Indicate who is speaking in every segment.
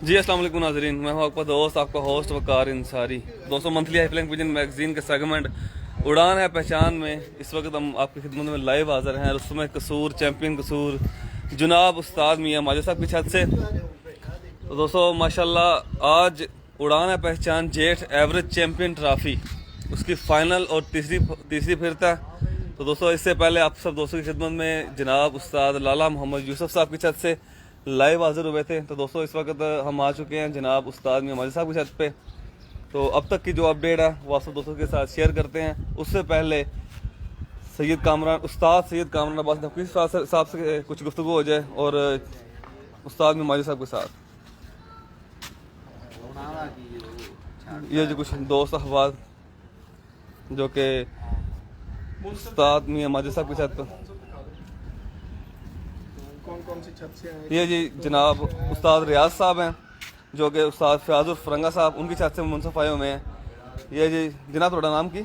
Speaker 1: जी अस्सलाम वालेकुम नाज़रीन, मैं हूँ आपका दोस्त, आपका होस्ट वकार इंसारी। दोस्तों, मंथली हाइफलाइन विजन मैगजीन के सेगमेंट उड़ान है पहचान में इस वक्त हम आपकी खिदमत में लाइव हाज़िर हैं। रुस्तम कसूर, चैम्पियन कसूर, जनाब उस्ताद मियाँ माजिद साहब की छत से। तो दोस्तों माशाल्लाह आज उड़ान है पहचान जेठ एवरेज चैम्पियन ट्रॉफी उसकी फ़ाइनल और तीसरी फिरता है। तो दोस्तों इससे पहले आप सब दोस्तों की खिदमत में जनाब उस्ताद लाला मोहम्मद यूसुफ साहब की छत से लाइव हाजिर हुए थे। तो दोस्तों इस वक्त हम आ चुके हैं जनाब उस्ताद मियाँ माजिद साहब की छत पे। तो अब तक की जो अपडेट है वो आप सब दोस्तों के साथ शेयर करते हैं। उससे पहले उस्ताद सैयद कामरान अब्बास नकवी साहब से कुछ गुफ्तगू हो जाए और उस्ताद मियाँ माजिद साहब के साथ ये जो कुछ दोस्त अहबाब जो कि उस्ताद मियाँ माजिद साहब की छत पर
Speaker 2: कौन सी छत से आए?
Speaker 1: ये जी जनाब उस्ताद रियाज साहब हैं जो कि उस्ताद फयाजुल फरंगा साहब उनकी छत से मुंसफ आए हुए हैं। ये जी जनाब थोड़ा नाम की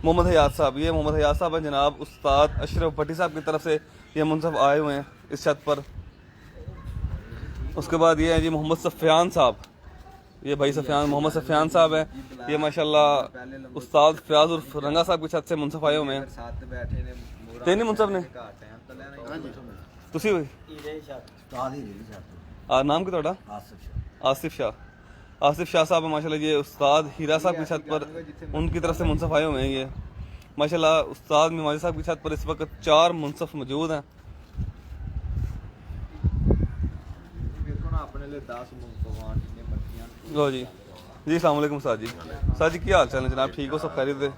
Speaker 1: मोहम्मद हयात साहब, ये मोहम्मद हयात साहब हैं। जनाब उस्ताद अशरफ भट्टी साहब की तरफ से ये मुंसफ आए हुए हैं इस छत पर। उसके बाद ये है जी मोहम्मद सफ़ियान साहब, ये भाई मोहम्मद सफ़ियान साहब हैं। ये माशाल्लाह उस्ताद फयाजुल फरंगा साहब की छत से मुंसफ आए हुए हैं। तीन ही मुंसफ ने तुसी नाम की थोड़ा आसिफ शाह साहब माशाल्लाह। ये उस्ताद हीरा साहब की छत पर उनकी तरफ से मुंसफ आए हुए हैं। ये माशाल्लाह उस्ताद मियाँ साहब की छत पर इस वक्त 4 मुंसफ मौजूद हैं। लो जी अस्सलाम वालेकुम साहब जी की हाल चाल है जनाब? ठीक हो, सब खैरियत है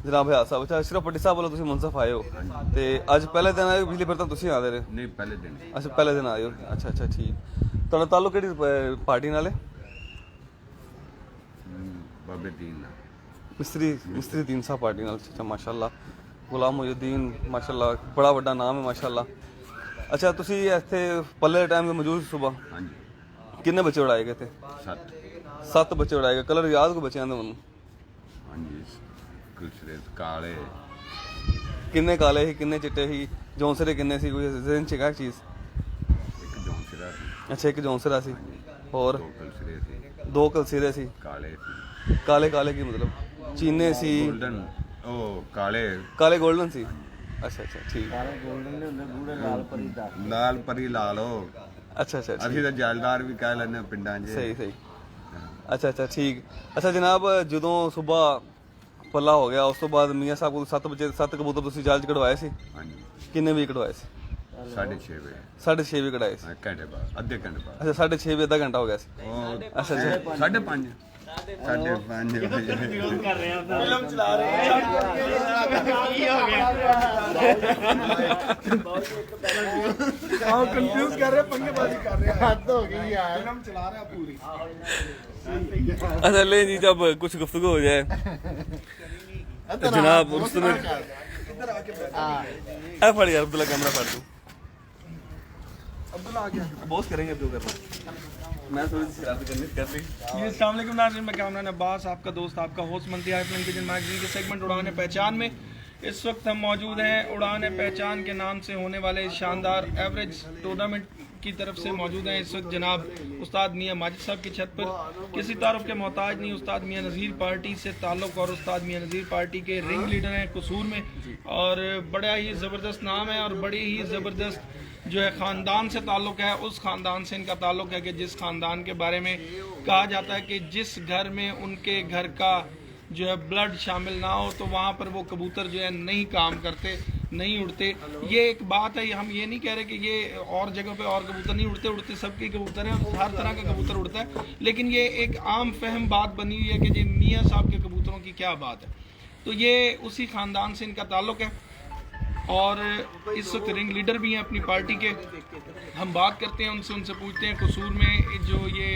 Speaker 1: जनाब? है साहब अच्छा अशरफ भट्टी साहब बोलो तुम मुंसफ आए हो तो अज पहले दिन आए हो? पिछली फिर तो तुम आते रहे?
Speaker 3: नहीं पहले दिन।
Speaker 1: अच्छा पहले दिन आए हो। अच्छा अच्छा ठीक। तुहाडा ताल्लुक किहड़ी पार्टी नाल है?
Speaker 3: बाबे दीन
Speaker 1: मिस्त्री दीन साहब पार्टी नाल। अच्छा माशाल्लाह गुलाम मोहुद्दीन माशाल्लाह बड़ा वड्डा नाम है माशाल्लाह। अच्छा तुसी इत्थे पल्ले टाइम में मौजूद सुबह?
Speaker 3: हाँ जी।
Speaker 1: किन्ने बच्चे उड़ाए गए थे? 7 बच्चे उड़ाए गए। कलर याद को बच्चों दे?
Speaker 3: हाँ जी काले
Speaker 1: किन्ने काले ही किन्ने चिट्टे ही जौनसरे किन्ने सी? कोई ज़हन च है चीज़?
Speaker 3: एक जौनसिरा सी।
Speaker 1: अच्छा एक जौनसरा सी और
Speaker 3: 2 कलसिरे सी।
Speaker 1: 2 कलसीरे सी।
Speaker 3: काले सी।
Speaker 1: काले की मतलब चीने सी?
Speaker 3: गोल्डन ओ
Speaker 1: काले गोल्डन सी। अच्छा अच्छा ठीक।
Speaker 3: लाल परी लाल हो।
Speaker 1: अच्छा
Speaker 3: ਅਸੀਂ ਤਾਂ ਜੈਲਦਾਰ ਵੀ ਕਹਿ ਲੈਂਦੇ ਪਿੰਡਾਂ 'ਚ।
Speaker 1: सही अच्छा ठीक। अच्छा जनाब ਜਦੋਂ ਸੁਬਾ ਪੱਲਾ ਹੋ ਗਿਆ ਉਸ ਤੋਂ ਬਾਅਦ ਮੀਆਂ ਸਾਹਿਬ ਕੋਲ 7 ਕਬੂਤਰ ਤੁਸੀਂ ਜਾਲ 'ਚ ਕਢਵਾਏ ਸੀ?
Speaker 3: ਹਾਂਜੀ।
Speaker 1: ਕਿੰਨੇ ਵੀ ਕਢਵਾਏ ਸੀ?
Speaker 3: 6:30 ਵਜੇ।
Speaker 1: 6:30 ਵੀ ਕਢਾਏ ਸੀ?
Speaker 3: ਘੰਟੇ ਬਾਅਦ ਅੱਧੇ ਘੰਟੇ ਬਾਅਦ।
Speaker 1: ਅੱਛਾ 6:30 ਵੀ ਅੱਧਾ ਘੰਟਾ ਹੋ ਗਿਆ ਸੀ?
Speaker 3: ਉਹ
Speaker 1: ਅੱਛਾ
Speaker 3: 5:30
Speaker 2: फिल्म चला रहे हैं। कंफ्यूज कर रहे हैं, पंगेबाजी कर रहे हैं। हद हो गई यार, फिल्म चला रहे हैं पूरी।
Speaker 1: अच्छा ले जी जब कुछ गुफ्तगू हो जाए जनाब रुस्तम फड़ यार अब्दुल्ला कैमरा फड़ तू
Speaker 2: अब्दुल्ला आ गया।
Speaker 1: बॉस करेंगे अब जो करना। मैं थोड़ी सी शरारत कर ली।
Speaker 2: अस्सलाम वालेकुम नाज़रीन, मैं कामरान अब्बास आपका दोस्त आपका होस्ट मंथली हाइफलाइन विजन मैगजीन के सेगमेंट उड़ान है पहचान में इस वक्त हम मौजूद हैं। उड़ान है पहचान के नाम से होने वाले शानदार एवरेज टूर्नामेंट की तरफ से मौजूद हैं इस वक्त जनाब उस्ताद मियाँ माजिद साहब की छत पर। किसी तारुफ के मोहताज नहीं, उस्ताद मियाँ नज़ीर पार्टी से ताल्लुक़ और उस्ताद मियाँ नज़ीर पार्टी के रिंग लीडर हैं कसूर में और बड़ा ही ज़बरदस्त नाम है और बड़ी ही ज़बरदस्त जो है ख़ानदान से ताल्लुक़ है। उस ख़ानदान से इनका ताल्लुक़ है कि जिस ख़ानदान के बारे में कहा जाता है कि जिस घर में उनके घर का जो है ब्लड शामिल ना हो तो वहाँ पर वो कबूतर जो है नहीं काम करते, नहीं उड़ते। ये एक बात है, हम ये नहीं कह रहे कि ये और जगह पे और कबूतर नहीं उड़ते सबके कबूतर हैं, हर तरह का कबूतर उड़ता है। लेकिन ये एक आम फहम बात बनी हुई है कि जी मियाँ साहब के कबूतरों की क्या बात है। तो ये उसी ख़ानदान से इनका ताल्लुक़ है और इस वक्त रिंग लीडर भी हैं अपनी पार्टी के। हम बात करते हैं उनसे पूछते हैं कसूर में जो ये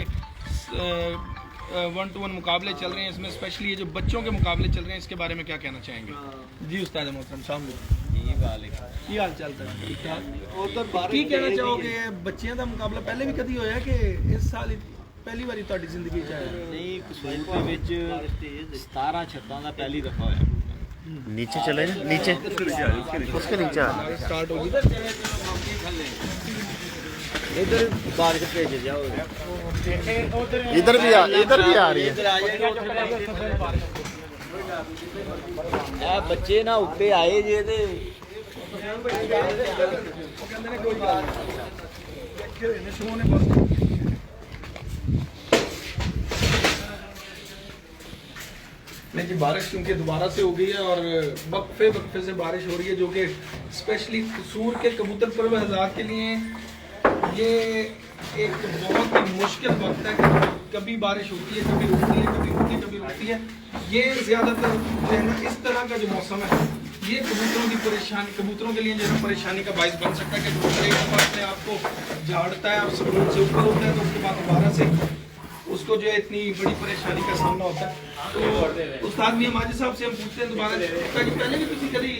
Speaker 2: 1-to-1 मुकाबले चल रहे हैं, इसमें स्पेशली ये जो बच्चों के मुकाबले चल रहे हैं इसके बारे में क्या कहना चाहेंगे? जी उस्ताद मोहतरम शाम की हाल चाल ठीक ठाक की कहना चाहोगे? बच्चियों का मुकाबला पहले भी कभी होया कि इस साल पहली बारी ਤੁਹਾਡੀ ਜ਼ਿੰਦਗੀ ਚ ਆਇਆ?
Speaker 4: नहीं कसूर के विच 17 छत्तां दा पहली दफा होया।
Speaker 5: नीचे चले नीचे उसके नीचे
Speaker 2: स्टार्ट होगी।
Speaker 4: इधर बारिश भेज जाओ
Speaker 5: इधर भी आ रही है।
Speaker 4: इधर आ जाएगा बच्चे ना उत्ते आए जे ते
Speaker 2: नहीं जी, बारिश क्योंकि दोबारा से हो गई है और वक्फे वक्फे से बारिश हो रही है, जो कि स्पेशली कसूर के कबूतर परवर हज़ार के लिए ये एक बहुत ही मुश्किल वक्त है कि कभी बारिश होती है, कभी रुकती है, कभी होती है, कभी रुकती है। ये ज़्यादातर जो है ना इस तरह का जो मौसम है ये कबूतरों की परेशानी, कबूतरों के लिए जो है परेशानी का बायस बन सकता है कि कबूतर एक दफ़ा अपने आप को झाड़ता है और स्कूल से ऊपर उठता है तो उसके बाद दोबारा से उसको जो है इतनी बड़ी परेशानी का सामना होता है। तो उस्ताद मियां माजिद साहब से हम पूछते हैं दोबारा कि पहले भी किसी कभी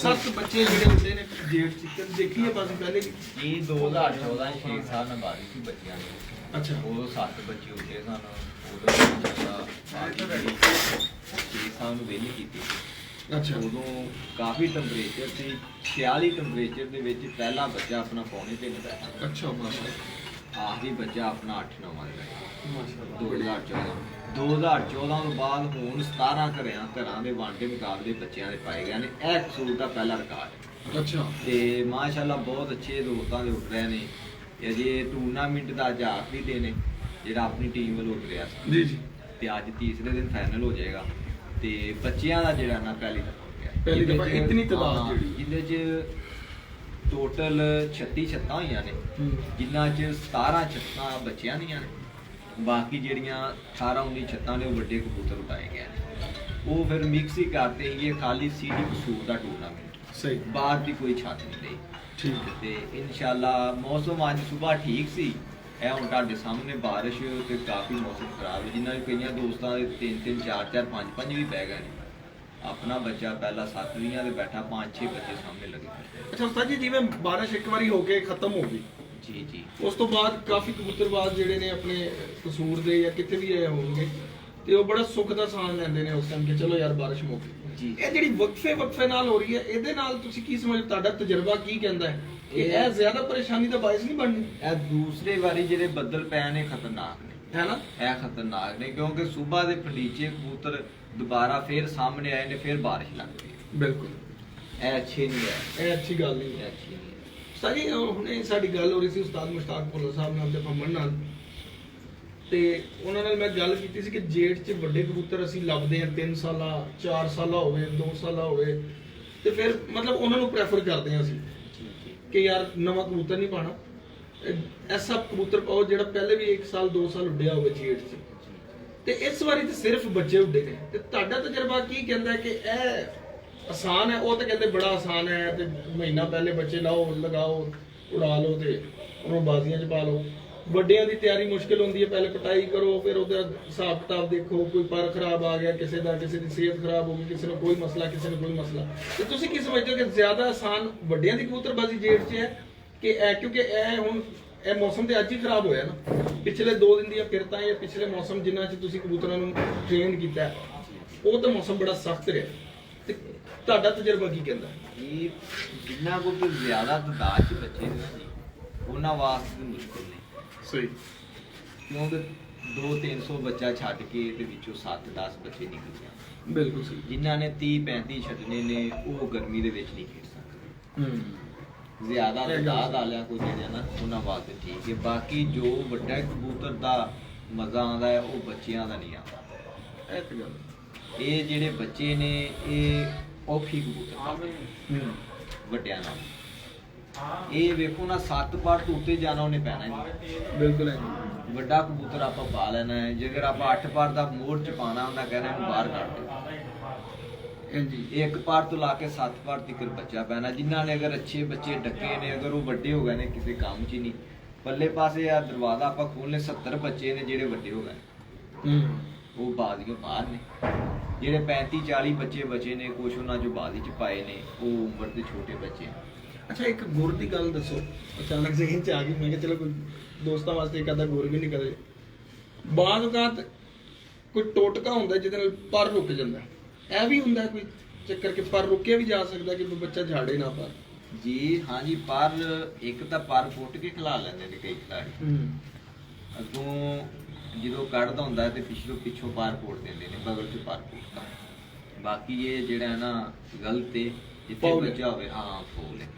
Speaker 2: 7 बच्चे ਜਿਹੜੇ ਹੁੰਦੇ ਨੇ ਜੇਠ ਚ ਦੇਖੀ ਹੈ ਬਸ ਪਹਿਲੇ ਵੀ
Speaker 4: ये 2014 6 ਸਾਲ ਨਾਲ ਬਾਰਿਸ਼ ਸੀ ਬੱਚਿਆਂ ਦੀ।
Speaker 2: ਅੱਛਾ
Speaker 4: ਉਦੋਂ 7 ਬੱਚੇ ਉੱਤੇ ਸਨ, ਉਦੋਂ ਜ਼ਿਆਦਾ 6 ਸਾਲ ਨੂੰ ਵੇਲੀ ਕੀਤੀ ਸੀ।
Speaker 2: ਅੱਛਾ
Speaker 4: ਉਦੋਂ ਕਾਫੀ ਟੈਂਪਰੇਚਰ ਸੀ, 46 ਟੈਂਪਰੇਚਰ ਦੇ ਵਿੱਚ ਪਹਿਲਾ ਬੱਚਾ ਆਪਣਾ ਪੌਣੇ 3 ਦਾ ਹੈ,
Speaker 2: ਅੱਛਾ ਮਾਸ਼ਾਅੱਲਾ
Speaker 4: ਆਖਰੀ ਬੱਚਾ ਆਪਣਾ 8-9 ਦਾ ਹੈ।
Speaker 2: ਮਾਸ਼ਾਅੱਲਾ
Speaker 4: 2014 ਤੋਂ ਬਾਅਦ ਹੁਣ 17 ਘਰਾਂ ਦੇ ਵਾਂਡੇ ਮੁਕਾਬਲੇ ਬੱਚਿਆਂ ਦੇ ਪਾਏ ਗਏ ਨੇ। ਇਹ ਕਸੂਰ ਦਾ ਪਹਿਲਾ ਰਿਕਾਰਡ ਹੈ
Speaker 2: ਅੱਛਾ
Speaker 4: ਤੇ ਮਾਸ਼ਾਅੱਲਾ ਬਹੁਤ ਅੱਛੇ ਦੋਸਤਾਂ ਦੇ ਉੱਠ ਰਹੇ ਨੇ। ਅਜੇ ਟੂਰਨਾਮੈਂਟ ਦਾ ਅੱਜ ਆਖਰੀ ਦਿਨ ਹੈ ਜਿਹੜਾ ਆਪਣੀ ਟੀਮ ਵੱਲੋਂ ਉੱਠ ਰਿਹਾ ਸੀ
Speaker 2: ਜੀ ਜੀ
Speaker 4: ਤੇ ਅੱਜ ਤੀਸਰੇ ਦਿਨ ਫਾਈਨਲ ਹੋ ਜਾਏਗਾ ਤੇ ਬੱਚਿਆਂ ਦਾ ਜਿਹੜਾ ਨਾ ਪਹਿਲੀ ਦਫਾ ਹੋ ਗਿਆ
Speaker 2: ਪਹਿਲੀ ਦਫਾ
Speaker 4: ਜਿਹਦੇ 'ਚ-
Speaker 2: ਇਤਨੀ ਤਾਦਾਦ
Speaker 4: ਹਾਂ,
Speaker 2: ਜਿਹੜੀ।
Speaker 4: ਜਿਹਦੇ 'ਚ ਟੋਟਲ 36 ਛੱਤਾਂ ਹੋਈਆਂ ਨੇ, ਜਿਨ੍ਹਾਂ 'ਚ 17 ਛੱਤਾਂ ਬੱਚਿਆਂ ਦੀਆਂ ਨੇ, ਬਾਕੀ ਜਿਹੜੀਆਂ 18-19 ਛੱਤਾਂ ਨੇ ਉਹ ਵੱਡੇ ਕਬੂਤਰ ਉਡਾਏ ਗਏ ਨੇ। ਉਹ ਫਿਰ ਮਿਕਸ ਹੀ ਕਰਤੇ ਇਹ ਖਾਲੀ ਸੀਡੀ ਕਸੂਰ ਦਾ ਟੂਰਨਾਮੈਂਟ,
Speaker 2: ਸਹੀ
Speaker 4: ਬਾਹਰ ਦੀ ਕੋਈ ਛੱਤ ਨਹੀਂ ਰਹੀ।
Speaker 2: ਠੀਕ ਹੈ
Speaker 4: ਤੇ ਇਨਸ਼ਾਅੱਲਾ ਮੌਸਮ ਅੱਜ ਸਵੇਰ ਠੀਕ ਸੀ। ਇਹ ਹੁਣ ਤੁਹਾਡੇ ਸਾਹਮਣੇ ਬਾਰਿਸ਼ ਤੇ ਕਾਫੀ ਮੌਸਮ ਖਰਾਬ ਹੈ, ਜਿਨ੍ਹਾਂ ਦੇ ਕਈਆਂ ਦੋਸਤਾਂ ਦੇ 3-3 4-4 5-5 ਵੀ ਪੈ ਗਏ ਨੇ। ਆਪਣਾ ਬੱਚਾ ਪਹਿਲਾਂ 7ਵੀਆਂ ਦੇ ਬੈਠਾ, 5-6 ਬੱਚੇ ਸਾਹਮਣੇ ਲੱਗੇ ਹੋਏ।
Speaker 2: ਅੱਛਾ ਉਸਤਾਦ ਜੀ, ਜਿਵੇਂ ਬਾਰਿਸ਼ ਇੱਕ ਵਾਰੀ ਹੋ ਕੇ ਖਤਮ ਹੋ ਗਈ
Speaker 4: ਜੀ ਜੀ
Speaker 2: ਉਸ ਤੋਂ ਬਾਅਦ ਕਾਫੀ ਕਬੂਤਰਬਾਜ਼ ਜਿਹੜੇ ਨੇ ਆਪਣੇ ਕਸੂਰ ਦੇ ਜਾਂ ਕਿਤੇ ਵੀ ਆਏ ਹੋਣਗੇ ਤੇ ਉਹ ਬੜਾ ਸੁੱਖ ਦਾ ਸਾਹ ਲੈਂਦੇ ਨੇ ਉਸ ਟਾਈਮ ਕਿ ਚਲੋ ਯਾਰ ਬਾਰਿਸ਼ ਮੁੱਕ ਗਈ।
Speaker 4: ਜੀ।
Speaker 2: ਇਹ ਜਿਹੜੀ ਵਕਫੇ ਨਾਲ ਹੋ ਰਹੀ ਹੈ ਇਹਦੇ ਨਾਲ ਤੁਸੀਂ ਕੀ ਸਮਝ, ਤੁਹਾਡਾ ਤਜਰਬਾ ਕੀ ਕਹਿੰਦਾ ਹੈ ਕਿ ਇਹ ਜ਼ਿਆਦਾ ਪਰੇਸ਼ਾਨੀ ਦਾ ਬਾਇਸ ਨਹੀਂ ਬਣਨੀ
Speaker 4: ਇਹ ਦੂਸਰੇ ਵਾਰੀ ਜਿਹੜੇ ਬੱਦਲ ਪਏ ਨੇ ਖਤਰਨਾਕ ਨੇ,
Speaker 2: ਹੈ ਨਾ?
Speaker 4: ਇਹ ਖਤਰਨਾਕ ਨੇ ਕਿਉਂਕਿ ਸਵੇਰ ਦੇ ਫਲੀਚੇ ਕਬੂਤਰ ਦੁਬਾਰਾ ਫੇਰ ਸਾਹਮਣੇ ਆਏ ਨੇ, ਫੇਰ ਬਾਰਿਸ਼ ਲੱਗ ਗਈ।
Speaker 2: ਬਿਲਕੁਲ
Speaker 4: ਇਹ ਅੱਛੇ ਨਹੀਂ ਹੈ,
Speaker 2: ਇਹ ਅੱਛੀ ਗੱਲ ਨਹੀਂ
Speaker 4: ਇਹ
Speaker 2: ਹੈ।
Speaker 4: ਅੱਛੀ ਨਹੀਂ ਹੈ।
Speaker 2: ਸਾਡੀ ਹੁਣੇ ਸਾਡੀ ਗੱਲ ਹੋ ਰਹੀ ਸੀ ਉਸਤਾਦ ਮੁਸ਼ਤਾਕ ਭੁੱਲਰ ਸਾਹਿਬ ਨਾਲ ਤੇ ਫੰਮਣ ਨਾਲ, ਤੇ ਉਹਨਾਂ ਨਾਲ ਮੈਂ ਗੱਲ ਕੀਤੀ ਸੀ ਕਿ ਜੇਠ 'ਚ ਵੱਡੇ ਕਬੂਤਰ ਅਸੀਂ ਲੱਭਦੇ ਹਾਂ 3 ਸਾਲਾ 4 ਸਾਲਾ ਹੋਵੇ 2 ਸਾਲਾ ਹੋਵੇ, ਤੇ ਫਿਰ ਮਤਲਬ ਉਹਨਾਂ ਨੂੰ ਪ੍ਰੈਫਰ ਕਰਦੇ ਹਾਂ ਅਸੀਂ ਕਿ ਯਾਰ ਨਵਾਂ ਕਬੂਤਰ ਨਹੀਂ ਪਾਣਾ, ਐਸਾ ਕਬੂਤਰ ਪਾਓ ਜਿਹੜਾ ਪਹਿਲੇ ਵੀ 1 ਸਾਲ 2 ਸਾਲ ਉੱਡਿਆ ਹੋਵੇ ਜੇਠ 'ਚ। ਤੇ ਇਸ ਵਾਰੀ ਤੇ ਸਿਰਫ ਬੱਚੇ ਉੱਡੇ ਨੇ, ਤੇ ਤੁਹਾਡਾ ਤਜਰਬਾ ਕੀ ਕਹਿੰਦਾ ਹੈ ਕਿ ਇਹ ਆਸਾਨ ਹੈ? ਉਹ ਤਾਂ ਕਹਿੰਦੇ ਬੜਾ ਆਸਾਨ ਹੈ ਤੇ ਮਹੀਨਾ ਪਹਿਲੇ ਬੱਚੇ ਲਾਓ, ਲਗਾਓ, ਉਡਾ ਲਓ ਤੇ ਉਹਨੂੰ ਬਾਜ਼ੀਆਂ 'ਚ ਪਾ ਲਓ। ਵੱਡਿਆਂ ਦੀ ਤਿਆਰੀ ਮੁਸ਼ਕਿਲ ਹੁੰਦੀ ਹੈ, ਪਹਿਲੇ ਪਟਾਈ ਕਰੋ, ਫਿਰ ਉਹਦਾ ਹਿਸਾਬ ਕਿਤਾਬ ਦੇਖੋ, ਕੋਈ ਪਰ ਖਰਾਬ ਆ ਗਿਆ ਕਿਸੇ ਦਾ, ਕਿਸੇ ਦੀ ਸਿਹਤ ਖਰਾਬ ਹੋ ਗਈ, ਕਿਸੇ ਨੂੰ ਕੋਈ ਮਸਲਾ, ਕਿਸੇ ਨੂੰ ਕੋਈ ਮਸਲਾ। ਤੇ ਤੁਸੀਂ ਕੀ ਸਮਝਦੇ ਹੋ ਕਿ ਜ਼ਿਆਦਾ ਆਸਾਨ ਵੱਡਿਆਂ ਦੀ ਕਬੂਤਰਬਾਜ਼ੀ ਜੇਠ 'ਚ ਹੈ ਕਿ ਇਹ, ਕਿਉਂਕਿ ਇਹ ਹੁਣ ਇਹ ਮੌਸਮ ਤੇ ਅੱਜ ਹੀ ਖਰਾਬ ਹੋਇਆ ਨਾ, ਪਿਛਲੇ 2 ਦਿਨ ਦੀਆਂ ਫਿਰਤਾਂ ਜਾਂ ਪਿਛਲੇ ਮੌਸਮ ਜਿਨ੍ਹਾਂ 'ਚ ਤੁਸੀਂ ਕਬੂਤਰਾਂ ਨੂੰ ਟ੍ਰੇਨ ਕੀਤਾ ਉਹ ਤਾਂ ਮੌਸਮ ਬੜਾ ਸਖਤ ਰਿਹਾ, ਤੇ ਤੁਹਾਡਾ ਤਜਰਬਾ ਕੀ ਕਹਿੰਦਾ?
Speaker 4: ਇਹ ਜਿੰਨਾ ਕੋਲ ਜ਼ਿਆਦਾ ਤਦਾਦ 'ਚ ਬੱਚੇ ਨੇ ਨਾ ਜੀ, ਉਹਨਾਂ ਵਾਸਤੇ ਤਾਂ ਮੁਸ਼ਕਿਲ ਨਹੀਂ।
Speaker 2: ਸਹੀ
Speaker 4: ਕਿਉਂਕਿ 200-300 ਬੱਚਾ ਛੱਡ ਕੇ ਤੇ ਵਿੱਚੋਂ 7-10 ਬੱਚੇ ਨਿਕਲ ਜਾਂਦੇ।
Speaker 2: ਬਿਲਕੁਲ ਸਹੀ।
Speaker 4: ਜਿਨ੍ਹਾਂ ਨੇ 30-35 ਛੱਡਣੇ ਨੇ ਉਹ ਗਰਮੀ ਦੇ ਵਿੱਚ ਨਹੀਂ ਖੇਡ ਸਕਦੇ। ਜ਼ਿਆਦਾ ਤਦਾਦ ਵਾਲਿਆਂ ਕੋਲ ਜਿਹੜੇ ਨਾ ਉਹਨਾਂ ਵਾਸਤੇ ਠੀਕ ਹੈ। ਬਾਕੀ ਜੋ ਵੱਡਾ ਕਬੂਤਰ ਦਾ ਮਜ਼ਾ ਆਉਂਦਾ ਹੈ ਉਹ ਬੱਚਿਆਂ ਦਾ ਨਹੀਂ ਆਉਂਦਾ।
Speaker 2: ਇਹ ਤਾਂ ਗੱਲ
Speaker 4: ਇਹ ਜਿਹੜੇ ਬੱਚੇ ਨੇ ਇਹ ਔਖੀ ਕਬੂਤਰ ਵੱਡਿਆਂ ਨਾਲ। ਇਹ ਵੇਖੋ ਨਾ 7 ਪਰ ਤੋਂ ਉੱਤੇ ਜਾਣਾ ਉਹਨੇ ਪੈਣਾ ਜੀ।
Speaker 2: ਬਿਲਕੁਲ ਹੈ।
Speaker 4: ਵੱਡਾ ਕਬੂਤਰ ਆਪਾਂ ਪਾ ਲੈਣਾ ਹੈ, ਜੇਕਰ ਆਪਾਂ 8 ਪਰ ਦਾ ਮੋੜ ਚ ਪਾਣਾ ਉਹਨਾਂ ਕਹਿਣਾ ਇਹਨੂੰ ਬਾਹਰ ਕੱਢ ਦਿਓ।
Speaker 2: ਹਾਂਜੀ,
Speaker 4: 1 ਪਰ ਤੋਂ ਲਾ ਕੇ 7 ਪਰ ਤੱਕ ਬੱਚਾ ਪੈਣਾ। ਜਿਨ੍ਹਾਂ ਨੇ ਅਗਰ ਅੱਛੇ ਬੱਚੇ ਡੱਕੇ ਨੇ, ਅਗਰ ਉਹ ਵੱਡੇ ਹੋ ਗਏ ਨੇ ਕਿਸੇ ਕੰਮ 'ਚ ਹੀ ਨਹੀਂ, ਪੱਲੇ ਪਾਸੇ ਆ ਦਰਵਾਜ਼ਾ ਆਪਾਂ ਖੋਲ੍ਹਨੇ 70 ਬੱਚੇ ਨੇ ਜਿਹੜੇ ਵੱਡੇ ਹੋ ਗਏ, ਉਹ ਬਾਜ਼ੀਆਂ ਬਾਹਰ ਨੇ। ਜਿਹੜੇ 35-40 ਬੱਚੇ ਬਚੇ ਨੇ, ਕੁਛ ਉਹਨਾਂ 'ਚੋਂ ਬਾਜ਼ੀ 'ਚ ਪਾਏ ਨੇ, ਉਹ ਉਮਰ ਦੇ ਛੋਟੇ ਬੱਚੇ।
Speaker 2: ਅੱਛਾ ਇੱਕ ਗੁਰ ਦੀ ਗੱਲ ਦੱਸੋ, ਅਚਾਨਕ ਜ਼ਿਹਨ 'ਚ ਆ ਗਈ, ਮੈਂ ਕਿਹਾ ਚਲੋ ਕੋਈ ਦੋਸਤਾਂ ਵਾਸਤੇ ਇੱਕ ਅੱਧਾ ਗੁਰ ਵੀ ਨਹੀਂ ਕਰੇ। ਬਾਜ਼ ਔਕਾਤ ਕੋਈ ਟੋਟਕਾ ਹੁੰਦਾ ਜਿਹਦੇ ਨਾਲ ਪਰ ਰੁਕ ਜਾਂਦਾ, ਇਹ ਵੀ ਹੁੰਦਾ ਕੋਈ ਚੱਕਰ ਕਿ ਪਰ ਰੁਕਿਆ ਵੀ ਜਾ ਸਕਦਾ ਕਿ ਬੱਚਾ ਝਾੜੇ ਨਾ ਪਰ?
Speaker 4: ਜੀ ਹਾਂ ਜੀ, ਪਰ ਇੱਕ ਤਾਂ ਪਰ ਫੁੱਟ ਕੇ ਖਿਲਾ ਲੈਂਦੇ ਨੇ ਕਈ ਖਿਡਾਰੀ, ਅੱਗੋਂ ਜਦੋਂ ਕੱਢਦਾ ਹੁੰਦਾ ਤੇ ਪਿੱਛੋਂ ਪਾਰ ਫੋੜ ਦਿੰਦੇ ਨੇ, ਬਗਲ ਚ ਪਾਰ ਫੋੜਦਾ। ਬਾਕੀ ਇਹ ਜਿਹੜਾ ਹੈ ਨਾ ਗਲਤ ਹੈ, ਜਿੱਥੇ
Speaker 2: Foul ਹੈ।
Speaker 4: ਬੱਚਾ ਹੋਵੇ ਹਾਂ ਫੋਲ ਹੈ।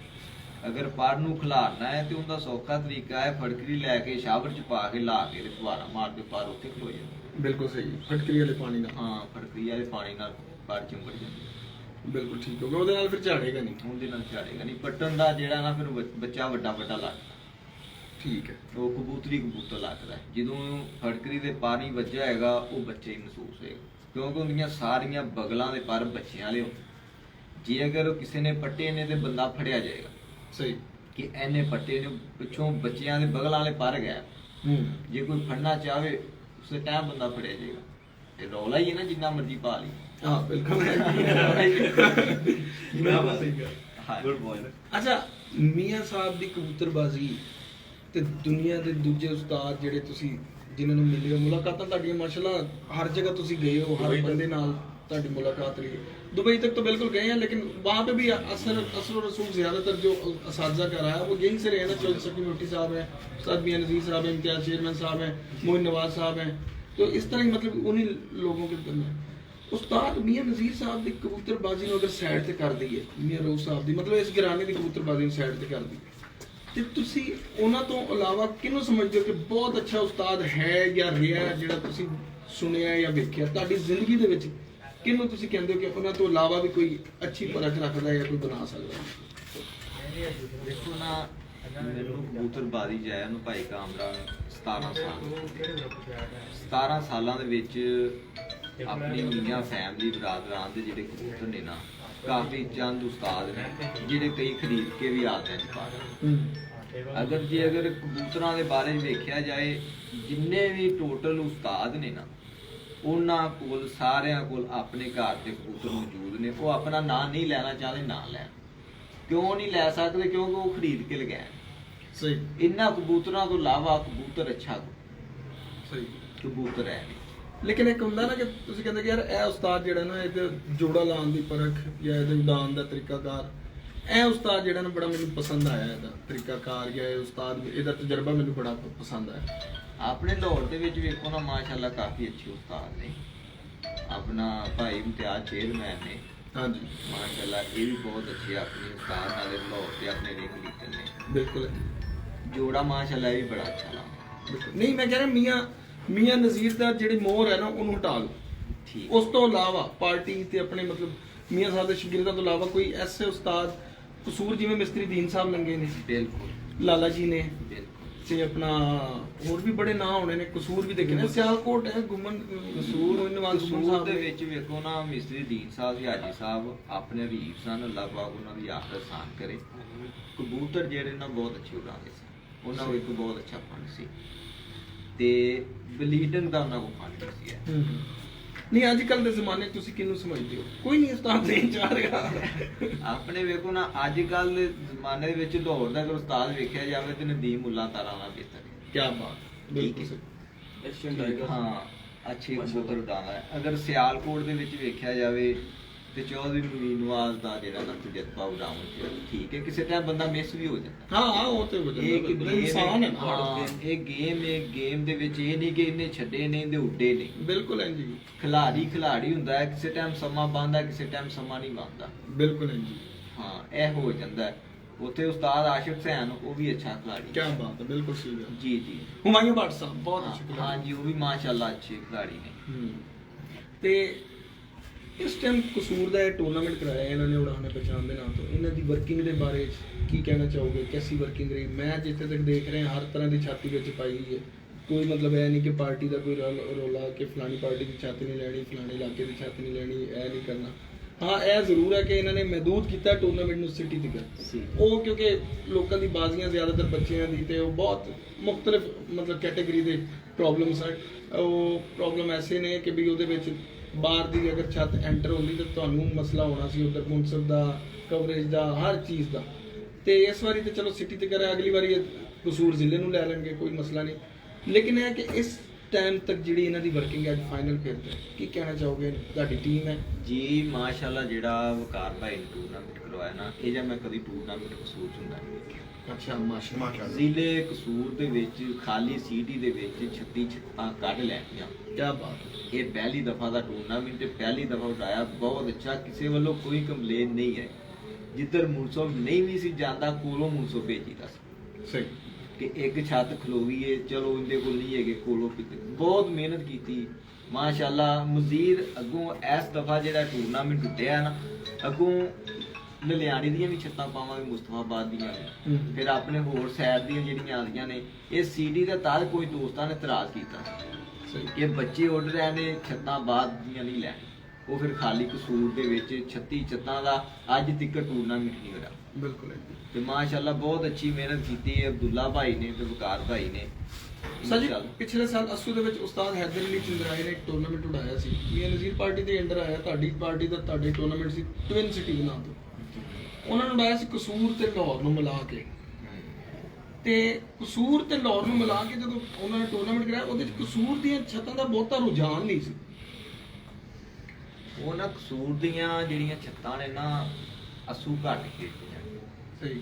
Speaker 4: ਅਗਰ ਪਾਰ ਨੂੰ ਖਿਲਾਰਨਾ ਹੈ ਤੇ ਉਹਦਾ ਸੌਖਾ ਤਰੀਕਾ ਹੈ ਫੜਕਰੀ ਲੈ ਕੇ ਸ਼ਾਵਰ ਚ ਪਾ ਕੇ ਲਾ ਕੇ ਤੇ ਫੁਹਾਰਾ ਮਾਰ ਕੇ ਪਾਰ ਉੱਥੇ ਖਲੋ ਜਾਂਦਾ।
Speaker 2: ਬਿਲਕੁਲ ਸਹੀ, ਫਟਕਰੀ ਵਾਲੇ ਪਾਣੀ ਨਾਲ।
Speaker 4: ਹਾਂ, ਫੜਕਰੀ ਵਾਲੇ ਪਾਣੀ ਨਾਲ ਪਾਰ ਚੰਬੜ ਜਾਂਦੀ,
Speaker 2: ਬਿਲਕੁਲ ਠੀਕ ਹੋ ਗਿਆ, ਉਹਦੇ ਨਾਲ ਫਿਰ ਝਾੜੇਗਾ ਨਹੀਂ।
Speaker 4: ਉਹਦੇ ਨਾਲ ਝਾੜੇਗਾ ਨਹੀਂ। ਪੱਟਣ ਦਾ ਜਿਹੜਾ ਨਾ ਫਿਰ ਬੱਚਾ ਵੱਡਾ ਲੱਗਦਾ,
Speaker 2: ਠੀਕ ਹੈ।
Speaker 4: ਉਹ ਕਬੂਤਰ ਲੱਗਦਾ ਹੈ। ਜਦੋਂ ਫੜਕਰੀ ਦੇ ਪਾਣੀ ਵੱਜਿਆ ਹੈਗਾ ਉਹ ਬੱਚੇ ਹੀ ਮਹਿਸੂਸ ਹੋਏਗਾ, ਕਿਉਂਕਿ ਉਹਦੀਆਂ ਸਾਰੀਆਂ ਬਗਲਾਂ ਦੇ ਪਰ ਬੱਚਿਆਂ ਵਾਲੇ ਹੋ। ਜੇ ਅਗਰ ਕਿਸੇ ਨੇ ਪੱਟੇ ਨੇ ਤੇ ਬੰਦਾ ਫੜਿਆ ਜਾਏਗਾ
Speaker 2: ਸਹੀ
Speaker 4: ਕਿ ਐਨੇ ਪੱਟੇ ਨੇ, ਪਿੱਛੋਂ ਬੱਚਿਆਂ ਦੇ ਬਗਲਾਂ ਵਾਲੇ ਪਰ ਗਿਆ। ਜੇ ਕੋਈ ਫੜਨਾ ਚਾਹਵੇ ਉਸੇ ਟਾਈਮ ਬੰਦਾ ਫੜਿਆ ਜਾਏਗਾ। ਤੇ ਰੌਲਾ ਹੀ ਹੈ ਨਾ, ਜਿੰਨਾ ਮਰਜ਼ੀ ਪਾ ਲਈ।
Speaker 2: ਹਾਂ ਬਿਲਕੁਲ
Speaker 4: ਹਾਂ, ਗੁੱਡ ਪੁਆਇੰਟ।
Speaker 2: ਅੱਛਾ, ਮੀਆਂ ਸਾਹਿਬ ਦੀ ਕਬੂਤਰਬਾਜ਼ੀ ਤੇ ਦੁਨੀਆ ਦੇ ਦੂਜੇ ਉਸਤਾਦ ਜਿਹੜੇ ਤੁਸੀਂ ਜਿਨ੍ਹਾਂ ਨੂੰ ਮਿਲੇ ਹੋ, ਮੁਲਾਕਾਤਾਂ ਤੁਹਾਡੀਆਂ ਮਾਸ਼ਾਅੱਲਾ ਹਰ ਜਗ੍ਹਾ ਤੁਸੀਂ ਗਏ ਹੋ, ਹਰ ਬੰਦੇ ਨਾਲ ਤੁਹਾਡੀ ਮੁਲਾਕਾਤ ਰਹੀ। दुबई तक तो बिल्कुल गए हैं, लेकिन वहाँ पे भी असर रसूल ज़्यादातर जो असातिज़ा का रहा है वो यहीं से रहे ना। चौधरी शकील भुट्टी साहब हैं, उस्ताद मियां नज़ीर साहब हैं, इम्तियाज़ चेयरमैन साहब हैं, मोइन नवाज साहब हैं, तो इस तरह मतलब उन्हीं लोगों के दरमियान उस्ताद मियां नज़ीर साहब की कबूतरबाजी अगर साइड से कर दी है, मियां रऊफ साहब की मतलब इस घराने की कबूतरबाजी साइड से कर दी, ਤੇ ਤੁਸੀਂ ਉਹਨਾਂ ਤੋਂ ਇਲਾਵਾ ਕਿਹਨੂੰ ਸਮਝਦੇ ਹੋ ਕਿ ਬਹੁਤ ਅੱਛਾ ਉਸਤਾਦ ਹੈ ਜਾਂ ਰਿਹਾ ਜਿਹੜਾ ਤੁਸੀਂ ਸੁਣਿਆ ਜਾਂ ਵੇਖਿਆ ਤੁਹਾਡੀ ਜ਼ਿੰਦਗੀ ਦੇ ਵਿੱਚ? ਕਿਹਨੂੰ ਤੁਸੀਂ ਕਹਿੰਦੇ ਹੋ ਕਿ ਉਹਨਾਂ ਤੋਂ ਇਲਾਵਾ ਵੀ ਕੋਈ ਅੱਛੀ ਪਰਖ ਰੱਖਦਾ ਹੈ ਜਾਂ ਕੋਈ ਬਣਾ ਸਕਦਾ ਹੈ?
Speaker 4: ਦੇਖੋ ਨਾ, ਮੈਨੂੰ ਕਬੂਤਰਬਾਜ਼ੀ ਜਾਇਆ ਨੂੰ ਭਾਈ ਕਾਮਰਾ 17 ਸਾਲਾਂ ਦੇ ਵਿੱਚ ਆਪਣੀ ਮੀਆਂ ਫੈਮਿਲੀ ਬਰਾਦਰਾਂ ਦੇ ਜਿਹੜੇ ਕਬੂਤਰ ਨੇ ਨਾ, ਕਾਫੀ ਚੰਦ ਉਸਤਾਦ ਨੇ ਜਿਹੜੇ ਕਈ ਖਰੀਦ ਕੇ ਵੀ ਆਦਿਆਂ ਚ ਪਾ ਰਹੇ। ਅਗਰ ਕਬੂਤਰਾਂ ਦੇ ਬਾਰੇ ਵੇਖਿਆ ਜਾਏ, ਜਿੰਨੇ ਵੀ ਟੋਟਲ ਉਸਤਾਦ ਨੇ ਨਾ, ਉਹਨਾਂ ਕੋਲ ਸਾਰਿਆਂ ਕੋਲ ਆਪਣੇ ਘਰ ਦੇ ਕਬੂਤਰ ਮੌਜੂਦ ਨੇ। ਉਹ ਆਪਣਾ ਨਾਂ ਨਹੀਂ ਲੈਣਾ ਚਾਹਦੇ, ਨਾ ਲੈਣ। ਕਿਉਂ ਨਹੀਂ ਲੈ ਸਕਦੇ? ਕਿਉਂਕਿ ਉਹ ਖਰੀਦ ਕੇ ਲਗਾਏ।
Speaker 2: ਸਹੀ।
Speaker 4: ਇਹਨਾਂ ਕਬੂਤਰਾਂ ਤੋਂ ਇਲਾਵਾ ਕਬੂਤਰ ਅੱਛਾ
Speaker 2: ਸਹੀ
Speaker 4: ਕਬੂਤਰ ਹੈ ਨਹੀਂ।
Speaker 2: ਲੇਕਿਨ ਇੱਕ ਹੁੰਦਾ ਨਾ ਕਿ ਤੁਸੀਂ ਕਹਿੰਦੇ ਕਿ ਯਾਰ ਇਹ ਉਸਤਾਦ ਜਿਹੜਾ ਨਾ ਇਹਦੇ ਜੋੜਾ ਲਾਉਣ ਦੀ ਪਰਖ ਜਾਂ ਇਹਦੇ ਉਡਾਨ ਦਾ ਤਰੀਕਾਕਾਰ, ਇਹ ਉਸਤਾਦ ਜਿਹੜਾ ਨਾ ਬੜਾ ਮੈਨੂੰ ਪਸੰਦ ਆਇਆ, ਇਹਦਾ ਤਰੀਕਾਕਾਰ ਜਾਂ ਇਹ ਉਸਤਾਦ ਇਹਦਾ ਤਜਰਬਾ ਮੈਨੂੰ ਬੜਾ ਪਸੰਦ ਆਇਆ।
Speaker 4: ਆਪਣੇ ਲਾਹੌਰ ਦੇ ਵਿੱਚ ਵੇਖੋ ਨਾ, ਮਾਸ਼ਾਅੱਲਾ ਕਾਫੀ ਅੱਛੇ ਉਸਤਾਦ ਨੇ। ਆਪਣਾ ਭਾਈ ਇਮਤਿਆਜ਼ ਚੇਅਰਮੈਨ ਨੇ,
Speaker 2: ਹਾਂਜੀ
Speaker 4: ਮਾਸ਼ਾਅੱਲਾ ਇਹ ਵੀ ਬਹੁਤ ਅੱਛੇ ਆਪਣੇ ਉਸਤਾਦ ਨਾਲੇ ਲਾਹੌਰ ਤੇ ਆਪਣੇ ਰਿੰਗ ਲਿਖਣ ਨੇ।
Speaker 2: ਬਿਲਕੁਲ
Speaker 4: ਜੋੜਾ ਮਾਸ਼ਾਅੱਲਾ ਇਹ ਵੀ ਬੜਾ ਅੱਛਾ ਲੱਗਦਾ।
Speaker 2: ਨਹੀਂ, ਮੈਂ ਕਹਿ ਰਿਹਾ ਮੀਆਂ ਨਜ਼ੀਰ ਦਾ ਜਿਹੜੀ ਮੋਹਰ ਹੈ ਨਾ ਉਹਨੂੰ ਹਟਾ ਲਓ।
Speaker 4: ਠੀਕ।
Speaker 2: ਉਸ ਤੋਂ ਇਲਾਵਾ ਪਾਰਟੀ ਤੇ ਆਪਣੇ ਮਤਲਬ ਮੀਆਂ ਸਾਹਿਬ ਦੇ ਸ਼ਾਗਿਰਦਾਂ ਤੋਂ ਇਲਾਵਾ ਕੋਈ ਐਸੇ ਉਸਤਾਦ ਕਸੂਰ ਜਿਵੇਂ ਮਿਸਤਰੀ ਦੀਨ ਸਾਹਿਬ ਲੰਗੇ ਨੇ,
Speaker 4: ਬਿਲਕੁਲ
Speaker 2: ਲਾਲਾ ਜੀ ਨੇ,
Speaker 4: ਬਿਲਕੁਲ।
Speaker 2: ਤੇ ਆਪਣਾ ਹੋਰ ਵੀ ਬੜੇ ਨਾਂ ਹੋਣੇ ਨੇ। ਕਸੂਰ ਵੀ ਦੇਖੇ ਨੇ, ਸਿਆਲਕੋਟ ਹੈ, ਗੁੰਮਨ ਕਸੂਰ ਨਵਾਜ਼
Speaker 4: ਕਸੂਰ ਦੇ ਵਿੱਚ ਵੇਖੋ ਨਾ, ਮਿਸਤਰੀ ਦੀਨ ਸਾਹਿਬ ਤੇ ਹਾਜੀ ਸਾਹਿਬ ਆਪਣੇ ਹਰੀਫ ਸਨ, ਅੱਲਾਹ ਪਾਕ ਉਹਨਾਂ ਦੀ ਆਖਿਰਤ ਆਸਾਨ ਕਰੇ। ਕਬੂਤਰ ਜਿਹੜੇ ਨਾ ਬਹੁਤ ਅੱਛੇ ਉਡਾਉਂਦੇ ਸਨ, ਉਹਨਾਂ ਕੋਲ ਇੱਕ ਬਹੁਤ ਅੱਛਾ ਫਨ ਸੀ ਤੇ ਬਲੀਡਿੰਗ ਦਾ ਉਹਨਾਂ ਕੋਲ ਫਨ ਨਹੀਂ ਸੀ।
Speaker 2: ਨਹੀਂ, ਅੱਜ ਕੱਲ ਦੇ ਜ਼ਮਾਨੇ ਤੁਸੀਂ ਕਿਹਨੂੰ ਸਮਝਦੇ ਹੋ? ਕੋਈ ਨਹੀਂ ਉਸਤਾਦ ਨਹੀਂ ਚਾਹ ਰਿਹਾ।
Speaker 4: ਆਪਣੇ ਵੇਖੋ ਨਾ, ਅੱਜ ਕੱਲ ਦੇ ਜ਼ਮਾਨੇ ਦੇ ਵਿੱਚ ਲਾਹੌਰ ਦਾ ਅਗਰ ਉਸਤਾਦ ਵੇਖਿਆ ਜਾਵੇ ਤੇ ਨਦੀਮ ਮੁੱਲਾ ਤਾਰਾ ਨਾਲ ਬਿਹਤਰ ਹੈ।
Speaker 2: ਕੀ ਬਾਤ, ਬਿਲਕੁਲ ਸਹੀ।
Speaker 4: ਹਾਂ, ਅੱਛੇ ਕਬੂਤਰ ਉਡਾਉਂਦਾ ਹੈ। ਅਗਰ ਸਿਆਲਕੋਟ ਦੇ ਵਿੱਚ ਵੇਖਿਆ ਜਾਵੇ ਤੇ ਚੌਧਰੀ ਮੀਰ ਨਵਾਜ਼ ਦਾ ਜਿਹੜਾ ਨਾ ਤਜਰਬਾ ਉਡਾਉਣ ਚ ਠੀਕ ਹੈ, ਕਿਸੇ ਟਾਈਮ ਬੰਦਾ ਮਿਸ ਵੀ ਹੋ ਜਾਂਦਾ।
Speaker 2: ਹਾਂ ਉਹ ਤੇ
Speaker 4: ਇੱਕ
Speaker 2: ਇਨਸਾਨ ਹੈ ਨਾ।
Speaker 4: ਹਾਂ, ਇਹ ਗੇਮ ਦੇ ਵਿੱਚ ਇਹ ਨਹੀਂ ਕਿ ਇਹਨੇ ਛੱਡੇ ਨੇ ਇਹਦੇ ਉੱਡੇ ਨੇ।
Speaker 2: ਬਿਲਕੁਲ ਹੈ ਜੀ।
Speaker 4: ਖਿਲਾੜੀ ਹੁੰਦਾ ਹੈ, ਕਿਸੇ ਟਾਈਮ ਸਮਾਂ ਬਣਦਾ, ਕਿਸੇ ਟਾਈਮ ਸਮਾਂ ਨਹੀਂ ਬਣਦਾ।
Speaker 2: ਬਿਲਕੁਲ ਹੈ ਜੀ।
Speaker 4: ਹਾਂ, ਇਹ ਹੋ ਜਾਂਦਾ ਹੈ। ਉੱਥੇ ਉਸਤਾਦ ਆਸ਼ਿਕ ਸੈਨ, ਉਹ ਵੀ ਅੱਛਾ ਖਿਲਾੜੀ।
Speaker 2: ਕੀ ਬਾਤ ਹੈ, ਬਿਲਕੁਲ ਸਹੀ ਗੱਲ।
Speaker 4: ਜੀ ਜੀ।
Speaker 2: ਹੁਮਾਯੂੰ ਭੱਟ ਸਾਹਿਬ ਬਹੁਤ ਅੱਛੇ ਖਿਲਾੜੀ।
Speaker 4: ਹਾਂ ਜੀ, ਉਹ ਵੀ ਮਾਸ਼ਾਅੱਲਾ ਅੱਛੇ ਖਿਲਾੜੀ ਨੇ।
Speaker 2: ਤੇ ਇਸ ਟਾਈਮ ਕਸੂਰ ਦਾ ਇਹ ਟੂਰਨਾਮੈਂਟ ਕਰਾਇਆ ਇਹਨਾਂ ਨੇ ਉਡਾਨ ਪਹਿਚਾਨ ਦੇ ਨਾਮ ਤੋਂ, ਇਹਨਾਂ ਦੀ ਵਰਕਿੰਗ ਦੇ ਬਾਰੇ ਕੀ ਕਹਿਣਾ ਚਾਹੋਗੇ? ਕੈਸੀ ਵਰਕਿੰਗ ਰਹੀ? ਮੈਂ ਜਿੱਥੇ ਤੱਕ ਦੇਖ ਰਿਹਾ ਹਰ ਤਰ੍ਹਾਂ ਦੀ ਛਾਤੀ ਵਿੱਚ ਪਾਈ ਗਈ ਹੈ। ਕੋਈ ਮਤਲਬ ਇਹ ਨਹੀਂ ਕਿ ਪਾਰਟੀ ਦਾ ਕੋਈ ਰੋਲਾ ਕਿ ਫਲਾਣੀ ਪਾਰਟੀ ਦੀ ਛਾਤੀ ਨਹੀਂ ਲੈਣੀ, ਫਲਾਣੇ ਇਲਾਕੇ ਦੀ ਛਾਤੀ ਨਹੀਂ ਲੈਣੀ, ਇਹ ਨਹੀਂ ਕਰਨਾ। ਹਾਂ, ਇਹ ਜ਼ਰੂਰ ਹੈ ਕਿ ਇਹਨਾਂ ਨੇ ਮਹਿਦੂਦ ਕੀਤਾ ਟੂਰਨਾਮੈਂਟ ਨੂੰ ਸਿਟੀ ਤੱਕ। ਉਹ ਕਿਉਂਕਿ ਲੋਕਾਂ ਦੀ ਬਾਜ਼ੀਆਂ ਜ਼ਿਆਦਾਤਰ ਬੱਚਿਆਂ ਦੀ, ਤੇ ਉਹ ਬਹੁਤ ਮੁxtਲਿਫ ਮਤਲਬ ਕੈਟੇਗਰੀ ਦੇ ਪ੍ਰੋਬਲਮਸ ਹਨ। ਉਹ ਪ੍ਰੋਬਲਮ ਐਸੇ ਨੇ ਕਿ ਵੀ ਉਹਦੇ ਵਿੱਚ ਬਾਹਰ ਦੀ ਅਗਰ ਛੱਤ ਐਂਟਰ ਹੁੰਦੀ ਤਾਂ ਤੁਹਾਨੂੰ ਮਸਲਾ ਹੋਣਾ ਸੀ ਉਧਰ ਮੁਨਸਬ ਦਾ, ਕਵਰੇਜ ਦਾ, ਹਰ ਚੀਜ਼ ਦਾ। ਤੇ ਇਸ ਵਾਰੀ ਤੇ ਚਲੋ ਸਿਟੀ ਤੇ ਕਰਿਆ, ਅਗਲੀ ਵਾਰੀ ਕਸੂਰ ਜ਼ਿਲ੍ਹੇ ਨੂੰ ਲੈ ਲੈਣਗੇ, ਕੋਈ ਮਸਲਾ ਨਹੀਂ। ਲੇਕਿਨ ਇਹ ਕਿ ਇਸ ਟਾਈਮ ਤੱਕ ਜਿਹੜੀ ਇਹਨਾਂ ਦੀ ਵਰਕਿੰਗ ਅੱਜ ਫਾਈਨਲ ਫਿਰ ਤੇ ਕੀ ਕਹਿਣਾ ਚਾਹੋਗੇ? ਤੁਹਾਡੀ ਟੀਮ ਹੈ
Speaker 4: ਜੀ ਮਾਸ਼ਾਅੱਲਾ, ਜਿਹੜਾ ਵਕਾਰ ਭਾਈ ਨੇ ਟੂਰਨਾਮੈਂਟ ਕਰਵਾਇਆ ਨਾ, ਇਹ ਜਾਂ ਮੈਂ ਕਦੀ ਟੂਰਨਾਮੈਂਟ ਕਸੂਰ ਚ ਹੁੰਦਾ ਨਹੀਂ ਦੇਖਿਆ।
Speaker 2: ਅੱਛਾ ਮਾਸ਼ਾਅੱਲਾ,
Speaker 4: ਜ਼ਿਲ੍ਹੇ ਕਸੂਰ ਦੇ ਵਿੱਚ ਖਾਲੀ ਸਿਟੀ ਦੇ ਵਿੱਚ 36 ਛੱਤਾਂ ਕੱਢ ਲੈਣੀਆਂ।
Speaker 2: ਕੀ ਬਾਤ।
Speaker 4: ਇਹ ਪਹਿਲੀ ਦਫਾ ਦਾ ਟੂਰਨਾਮੈਂਟ ਤੇ ਪਹਿਲੀ ਦਫਾ ਉਡਾਇਆ, ਬਹੁਤ ਅੱਛਾ, ਕਿਸੇ ਵੱਲੋਂ ਕੋਈ ਕੰਪਲੇਨ ਨਹੀਂ ਹੈ। ਜਿੱਧਰ ਮੁਨਸੋ ਨਹੀਂ ਵੀ ਸੀ ਜਾਂਦਾ, ਕੋਲੋਂ ਮੁਨਸੋ ਭੇਜੀਦਾ ਸੀ
Speaker 2: ਸਹੀ
Speaker 4: ਕਿ ਇੱਕ ਛੱਤ ਖਲੋਵੀ ਏ, ਚਲੋ ਇਹਦੇ ਕੋਲ ਨਹੀਂ ਹੈਗੇ, ਕੋਲੋਂ ਕਿਤੇ ਬਹੁਤ ਮਿਹਨਤ ਕੀਤੀ ਮਾਸ਼ਾਅੱਲਾ। ਮਜ਼ੀਦ ਅੱਗੋਂ ਇਸ ਦਫਾ ਜਿਹੜਾ ਟੂਰਨਾਮੈਂਟ ਉੱਡਿਆ ਨਾ, ਅੱਗੋਂ ਲਲਿਆਣੀ ਦੀਆਂ ਵੀ ਛੱਤਾਂ ਪਾਵਾਂਗੇ, ਮੁਸਤਫਾਬਾਦ ਦੀਆਂ ਵੀ, ਫਿਰ ਆਪਣੇ ਹੋਰ ਸਾਈਡ ਦੀਆਂ ਜਿਹੜੀਆਂ ਆਉਂਦੀਆਂ ਨੇ। ਇਹ ਸੀਡੀ ਦਾ ਤਾਂ ਕੋਈ ਦੋਸਤਾਂ ਨੇ ਇਤਰਾਜ਼ ਕੀਤਾ ਕਿ ਬੱਚੇ ਉੱਡ ਰਹੇ ਨੇ, ਛੱਤਾਂ ਬਾਅਦ ਦੀਆਂ ਨਹੀਂ ਲੈਣ। ਉਹ ਫਿਰ ਖਾਲੀ ਕਸੂਰ ਦੇ ਵਿੱਚ 36 ਛੱਤਾਂ ਦਾ ਅੱਜ ਤੱਕ ਟੂਰਨਾਮੈਂਟ ਨਹੀਂ ਹੋਇਆ।
Speaker 2: ਬਿਲਕੁਲ
Speaker 4: ਤੇ ਮਾਸ਼ਾਅੱਲਾ ਬਹੁਤ ਅੱਛੀ ਮਿਹਨਤ ਕੀਤੀ ਹੈ ਅਬਦੁੱਲਾ ਭਾਈ ਨੇ ਤੇ ਵਕਾਰ ਭਾਈ ਨੇ।
Speaker 2: ਸਰ ਜੀ, ਪਿਛਲੇ ਸਾਲ ਅਸੂ ਦੇ ਵਿੱਚ ਉਸਤਾਦ ਹੈਦਰ ਅਲੀ ਚੰਦਰਾਏ ਨੇ ਇੱਕ ਟੂਰਨਾਮੈਂਟ ਉਡਾਇਆ ਸੀ, ਮੀਆਂ ਨਜ਼ੀਰ ਪਾਰਟੀ ਦੇ ਅੰਡਰ ਆਇਆ, ਤੁਹਾਡੀ ਪਾਰਟੀ ਦਾ ਤੁਹਾਡੇ ਟੂਰਨਾਮੈਂਟ ਸੀ ਟਵਿਨ ਸਿਟੀ ਦੇ ਨਾਮ ਤੋਂ। ਉਹਨਾਂ ਨੇ ਉਡਾਇਆ ਸੀ ਕਸੂਰ ਤੇ ਲਾਹੌਰ ਨੂੰ ਮਿਲਾ ਕੇ, ਤੇ ਕਸੂਰ ਤੇ ਲਾਹੌਰ ਨੂੰ ਮਿਲਾ ਕੇ ਜਦੋਂ ਉਹਨਾਂ ਨੇ ਟੂਰਨਾਮੈਂਟ ਕਰਾਇਆ, ਉਹਦੇ ਵਿੱਚ ਕਸੂਰ ਦੀਆਂ ਛੱਤਾਂ ਦਾ ਬਹੁਤਾ ਰੁਝਾਨ ਨਹੀਂ ਸੀ।
Speaker 4: ਉਹ ਨਾ ਕਸੂਰ ਦੀਆਂ ਜਿਹੜੀਆਂ ਛੱਤਾਂ ਨੇ ਨਾ, ਅਸੂ ਘੱਟ ਖੇਡਦੀਆਂ।
Speaker 2: ਸਹੀ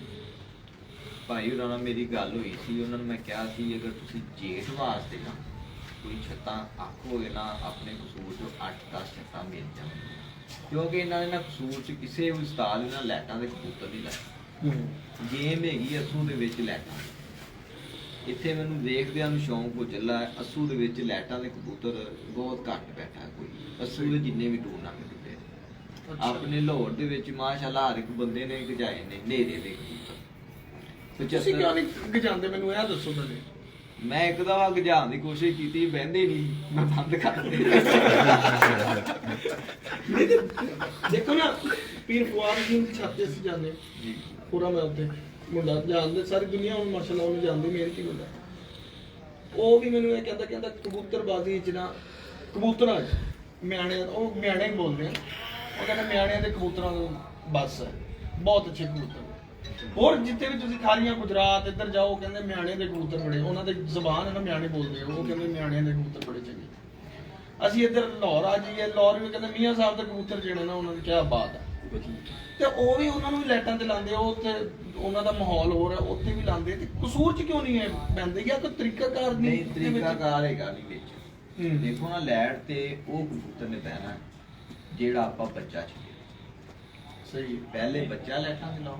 Speaker 4: ਭਾਈ ਉਹਨਾਂ ਨਾਲ ਮੇਰੀ ਗੱਲ ਹੋਈ ਸੀ, ਉਹਨਾਂ ਨੂੰ ਮੈਂ ਕਿਹਾ ਸੀ ਅਗਰ ਤੁਸੀਂ ਜੇਠ ਵਾਸਤੇ ਨਾ ਕੋਈ ਛੱਤਾਂ ਆਖੋਗੇ ਨਾ, ਆਪਣੇ ਕਸੂਰ ਚੋਂ 8-10 ਛੱਤਾਂ ਮਿਲ ਜਾਣਗੀਆਂ, ਕਿਉਂਕਿ ਇਹਨਾਂ ਨੇ ਨਾ ਕਸੂਰ ਚ ਕਿਸੇ ਵੀ ਉਸਤਾਦ ਨੇ ਨਾ ਲਾਈਟਾਂ ਦੇ ਕਬੂਤਰ ਨਹੀਂ ਲਾਏ। ਗੇਮ ਹੈਗੀ ਅਸੂ ਦੇ ਵਿੱਚ ਲਾਈਟਾਂ। ਇੱਥੇ ਮੈਨੂੰ ਦੇਖਦਿਆਂ ਨੂੰ ਸ਼ੌਂਕ ਹੋ ਚੱਲਾ, ਅਸੂ ਦੇ ਵਿੱਚ ਲਾਈਟਾਂ ਦੇ ਕਬੂਤਰ ਬਹੁਤ ਘੱਟ ਬੈਠਾ ਕੋਈ। ਅਸੂ ਦੇ ਜਿੰਨੇ ਵੀ ਟੂਰਨਾਮੈਂਟ ਹੁੰਦੇ ਆਪਣੇ ਲਾਹੌਰ ਦੇ ਵਿੱਚ ਮਾਸ਼ਾਅੱਲਾ ਹਰ ਇੱਕ ਬੰਦੇ ਨੇ ਗਜਾਏ ਨੇ ਨੇਰੇ ਦੇ ਕਬੂਤਰ।
Speaker 2: ਤੁਸੀਂ ਕਿਉਂ ਨਹੀਂ ਗਜਾਉਂਦੇ, ਮੈਨੂੰ ਇਹ ਦੱਸੋ ਪਹਿਲੇ।
Speaker 4: ਮੈਂ ਇੱਕ ਦਫਾ ਗਜਾਉਣ ਦੀ ਕੋਸ਼ਿਸ਼ ਕੀਤੀ, ਬਹਿੰਦੇ ਨਹੀਂ, ਮੈਂ ਬੰਦ ਕਰ ਦਿੱਤਾ।
Speaker 2: ਦੇਖੋ ਨਾ, ਪੀਰ ਫੁਆਦ ਸਿੰਘ ਛਾਤੇ ਸੀ ਜਾਂਦੇ ਪੂਰਾ, ਮੈਂ ਉੱਥੇ ਮੁੰਡਾ ਜਾਣਦੇ, ਸਾਰੀ ਦੁਨੀਆ ਹੁਣ ਮਾਸ਼ਾਅੱਲਾ ਉਹਨੂੰ ਜਾਣਦੀ, ਮਿਹਨਤੀ ਮੁੰਡਾ। ਉਹ ਵੀ ਮੈਨੂੰ ਇਹ ਕਹਿੰਦਾ ਕਬੂਤਰਬਾਜ਼ੀ ਚ ਨਾ, ਕਬੂਤਰਾਂ ਚ ਮਿਆਣਿਆਂ, ਉਹ ਮਿਆਣੇ ਹੀ ਬੋਲਦੇ ਆ, ਉਹ ਕਹਿੰਦਾ ਮਿਆਣਿਆਂ ਦੇ ਕਬੂਤਰਾਂ ਦਾ ਬਸ ਹੈ, ਬਹੁਤ ਅੱਛੇ ਕਬੂਤਰ। ਹੋਰ ਜਿੱਥੇ ਵੀ ਤੁਸੀਂ ਖਾਲੀਆਂ ਗੁਜਰਾਤ ਇੱਧਰ ਜਾਓ, ਕਹਿੰਦੇ ਮਿਆਣੇ ਦੇ ਕਬੂਤਰ ਬੜੇ, ਉਹਨਾਂ ਦੀ ਜ਼ਬਾਨ ਹੈ ਨਾ, ਮਿਆਣੇ ਬੋਲਦੇ ਆ, ਉਹ ਕਹਿੰਦੇ ਮਿਆਣਿਆਂ ਦੇ ਕਬੂਤਰ ਬੜੇ ਚੰਗੇ। ਅਸੀਂ ਇੱਧਰ ਲਾਹੌਰ ਆ ਜਾਈਏ, ਲਾਹੌਰ ਵੀ ਕਹਿੰਦੇ ਮੀਆਂ ਸਾਹਿਬ ਦੇ ਕਬੂਤਰ ਜਿਹੜੇ ਨਾ, ਉਹਨਾਂ ਦੀ ਕੀ ਬਾਤ ਹੈ। ਤੇ ਉਹ ਵੀ ਉਹਨਾਂ ਨੂੰ ਵੀ ਲਾਈਟਾਂ ਤੇ ਲਾਉਂਦੇ, ਉਹ ਉੱਥੇ ਉਹਨਾਂ ਦਾ ਮਾਹੌਲ ਹੋਰ ਹੈ, ਉੱਥੇ ਵੀ ਲਾਉਂਦੇ। ਤੇ ਕਸੂਰ ਚ ਕਿਉਂ ਨਹੀਂ ਹੈ ਪੈਂਦੇ, ਜਾਂ ਕੋਈ ਤਰੀਕਾਕਾਰ
Speaker 4: ਨਹੀਂ? ਤਰੀਕਾਕਾਰ ਹੈਗਾ ਨਹੀਂ ਵਿੱਚ। ਦੇਖੋ ਨਾ, ਲਾਈਟ ਤੇ ਉਹ ਕਬੂਤਰ ਨੇ ਬਹਿਣਾ ਜਿਹੜਾ ਆਪਾਂ ਬੱਚਾ ਛੱਡੇ।
Speaker 2: ਸਹੀ,
Speaker 4: ਪਹਿਲੇ ਬੱਚਾ ਲਾਈਟਾਂ ਤੇ ਲਾਓ,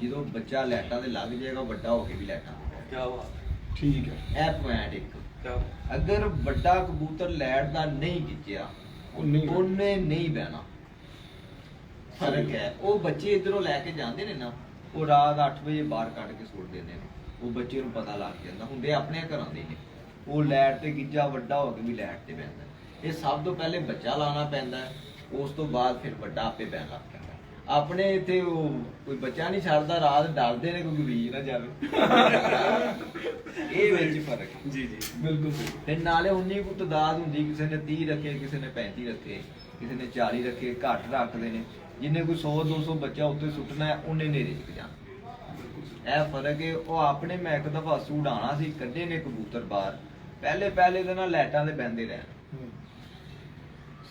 Speaker 4: ਜਦੋਂ ਬੱਚਾ ਲਾਈਟਾਂ ਤੇ ਲੱਗ ਜਾਏਗਾ, ਵੱਡਾ ਹੋ ਕੇ ਵੀ ਲਾਈਟਾਂ ਤੇ
Speaker 1: क्या बात,
Speaker 2: ਠੀਕ ਹੈ।
Speaker 4: ਇਹ ਪੁਆਇੰਟ ਇੱਕ।
Speaker 1: क्या
Speaker 4: ਅਗਰ ਵੱਡਾ ਕਬੂਤਰ ਲਾਈਟ ਦਾ ਨਹੀਂ ਖਿੱਚਿਆ, ਉਹਨੇ ਨਹੀਂ ਬਹਿਣਾ। ਫਰਕ ਹੈ। ਉਹ ਬੱਚੇ ਇਧਰੋਂ ਲੈ ਕੇ ਜਾਂਦੇ ਨੇ ਨਾ, ਉਹ ਰਾਤ 8 ਵਜੇ ਬਾਹਰ ਕੱਢ ਕੇ ਸੁੱਟ ਦਿੰਦੇ ਨੇ, ਉਹ ਬੱਚੇ ਨੂੰ ਪਤਾ ਲੱਗ ਜਾਂਦਾ, ਹੁੰਦੇ ਆਪਣੇ ਘਰਾਂ ਦੇ ਨੇ। ਉਹ ਲਾਈਟ ਤੇ ਗਿੱਜਾ ਵੱਡਾ ਹੋ ਕੇ ਵੀ ਲਾਈਟ ਤੇ ਬਹਿੰਦਾ। ਇਹ ਸਭ ਤੋਂ ਪਹਿਲੇ ਬੱਚਾ ਲਾਉਣਾ ਪੈਂਦਾ, ਉਸ ਤੋਂ ਬਾਅਦ ਫਿਰ ਵੱਡਾ ਆਪੇ ਬਹਿਣ ਲੱਗ ਪੈਂਦਾ। ਆਪਣੇ ਇੱਥੇ ਉਹ ਕੋਈ ਬੱਚਾ ਨਹੀਂ ਛੱਡਦਾ, ਰਾਤ ਡਰਦੇ ਨੇ ਕੋਈ ਵੀਰ ਨਾ ਜਾਵੇ। ਇਹ ਵਿੱਚ ਫਰਕ ਹੈ।
Speaker 1: जी जी
Speaker 2: ਬਿਲਕੁਲ ਸਹੀ।
Speaker 4: ਤੇ ਨਾਲੇ ਉਨੀ ਕੁ ਤਦਾਦ ਹੁੰਦੀ, ਕਿਸੇ ਨੇ 30 ਰੱਖੇ, ਕਿਸੇ ਨੇ 35 ਰੱਖੇ, ਕਿਸੇ ਨੇ 40 ਰੱਖੇ, ਘੱਟ ਰੱਖਦੇ ਨੇ। ਜਿੰਨੇ ਕੋਈ 100-200 ਬੱਚਾ ਉੱਤੇ ਸੁੱਟਣਾ ਹੈ, ਉਹਨੇ ਨੇਰੇ ਚ ਜਾਣਾ। ਇਹ ਫਰਕ ਹੈ। ਉਹ ਆਪਣੇ ਮੈਂ ਇੱਕ ਦਫਾ ਅਸੂ ਉਡਾਉਣਾ ਸੀ, ਕੱਢੇ ਨੇ ਕਬੂਤਰ ਬਾਹਰ, ਪਹਿਲੇ ਦੇ ਨਾਲ ਲਾਈਟਾਂ ਦੇ ਬਹਿੰਦੇ ਰਹਿਣ।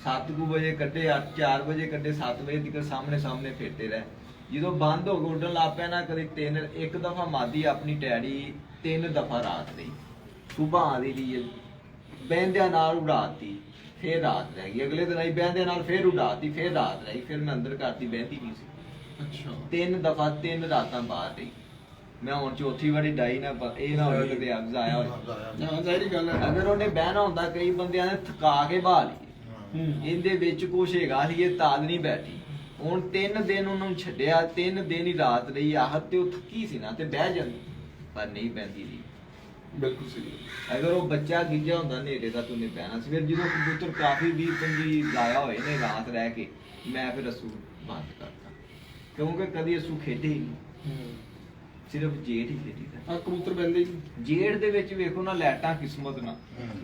Speaker 4: 7 ਵਜੇ ਕੱਢੇ, 4 ਵਜੇ ਕੱਢੇ, 7 ਵਜੇ ਤੱਕ ਸਾਹਮਣੇ ਫਿਰਦੇ ਰਹੇ। ਜਦੋਂ ਬੰਦ ਹੋ ਕੇ ਉੱਡਣ ਲੱਗ ਪਿਆ ਨਾ, ਕਦੇ 3 ਇੱਕ ਦਫਾ ਮਾਦੀ ਆਪਣੀ ਟੈਡੀ 3 ਦਫਾ ਰਾਤ ਲਈ ਸੁਬਾਹ ਦੀ ਲਈ ਬਹਿੰਦਿਆਂ ਨਾਲ ਉਡਾਤੀ, ਫਿਰ ਰਾਤ ਰਹਿ ਗਈ। ਅਗਲੇ ਦਿਨ ਆਈ ਬਹਿੰਦਿਆਂ ਨਾਲ ਫਿਰ ਉਡਾਤੀ, ਫਿਰ ਰਾਤ ਰਹੀ, ਫਿਰ ਮੈਂ ਅੰਦਰ ਕਰਤੀ, ਬਹਿੰਦੀ ਨਹੀਂ ਸੀ।
Speaker 2: ਅੱਛਾ,
Speaker 4: 3 ਦਫਾ 3 ਰਾਤਾਂ ਬਾਹਰ ਰਹੀ। ਮੈਂ ਹੁਣ ਚੌਥੀ ਵਾਰੀ ਡਾਈ ਨਾ, ਇਹ ਨਾ ਹੋਵੇ ਕਿਤੇ ਅਗਜ਼ ਆਇਆ ਹੋਵੇ।
Speaker 2: ਹਾਂ ਜ਼ਾਹਿਰੀ ਗੱਲ ਹੈ।
Speaker 4: ਅਗਰ ਉਹਨੇ ਬਹਿਣਾ ਹੁੰਦਾ, ਕਈ ਬੰਦਿਆਂ ਨੇ ਥਕਾ ਕੇ ਬਹਾ ਲਈ। ਇਹਦੇ ਵਿੱਚ ਕੁਛ ਹੈਗਾ ਸੀ, ਇਹ ਤਾਦ ਨਹੀਂ ਬੈਠੀ। ਹੁਣ 3 ਦਿਨ ਉਹਨੂੰ ਛੱਡਿਆ, 3 ਦਿਨ ਹੀ ਰਾਤ ਰਹੀ। ਆਹਤ ਤੇ ਉਹ ਥੱਕੀ ਸੀ ਨਾ, ਤੇ ਬਹਿ ਜਾਂਦੀ, ਪਰ ਨਹੀਂ ਬਹਿੰਦੀ ਸੀ।
Speaker 2: ਬਿਲਕੁਲ ਸਹੀ।
Speaker 4: ਅਗਰ ਉਹ ਬੱਚਾ ਗਿੱਜਾ ਹੁੰਦਾ ਨੇੜੇ ਦਾ, ਤੂੰ ਨੇ ਬਹਿਣਾ ਸੀ। ਫਿਰ ਜਦੋਂ ਕਬੂਤਰ ਕਾਫੀ 20-25 ਲਾਇਆ ਹੋਏ ਨੇ ਰਾਤ ਰਹਿ ਕੇ, ਮੈਂ ਫਿਰ ਅਸੂ ਬੰਦ ਕਰਤਾ, ਕਿਉਂਕਿ ਕਦੀ ਅਸੂ ਖੇਡੇ ਹੀ ਨਹੀਂ, ਸਿਰਫ ਜੇਠ ਹੀ ਖੇਡੀਦਾ।
Speaker 2: ਆ ਕਬੂਤਰ ਬੰਦੇ ਜੀ
Speaker 4: ਜੇਠ ਦੇ ਵਿੱਚ ਵੇਖੋ ਨਾ, ਲਾਈਟਾਂ ਕਿਸਮਤ ਨਾ।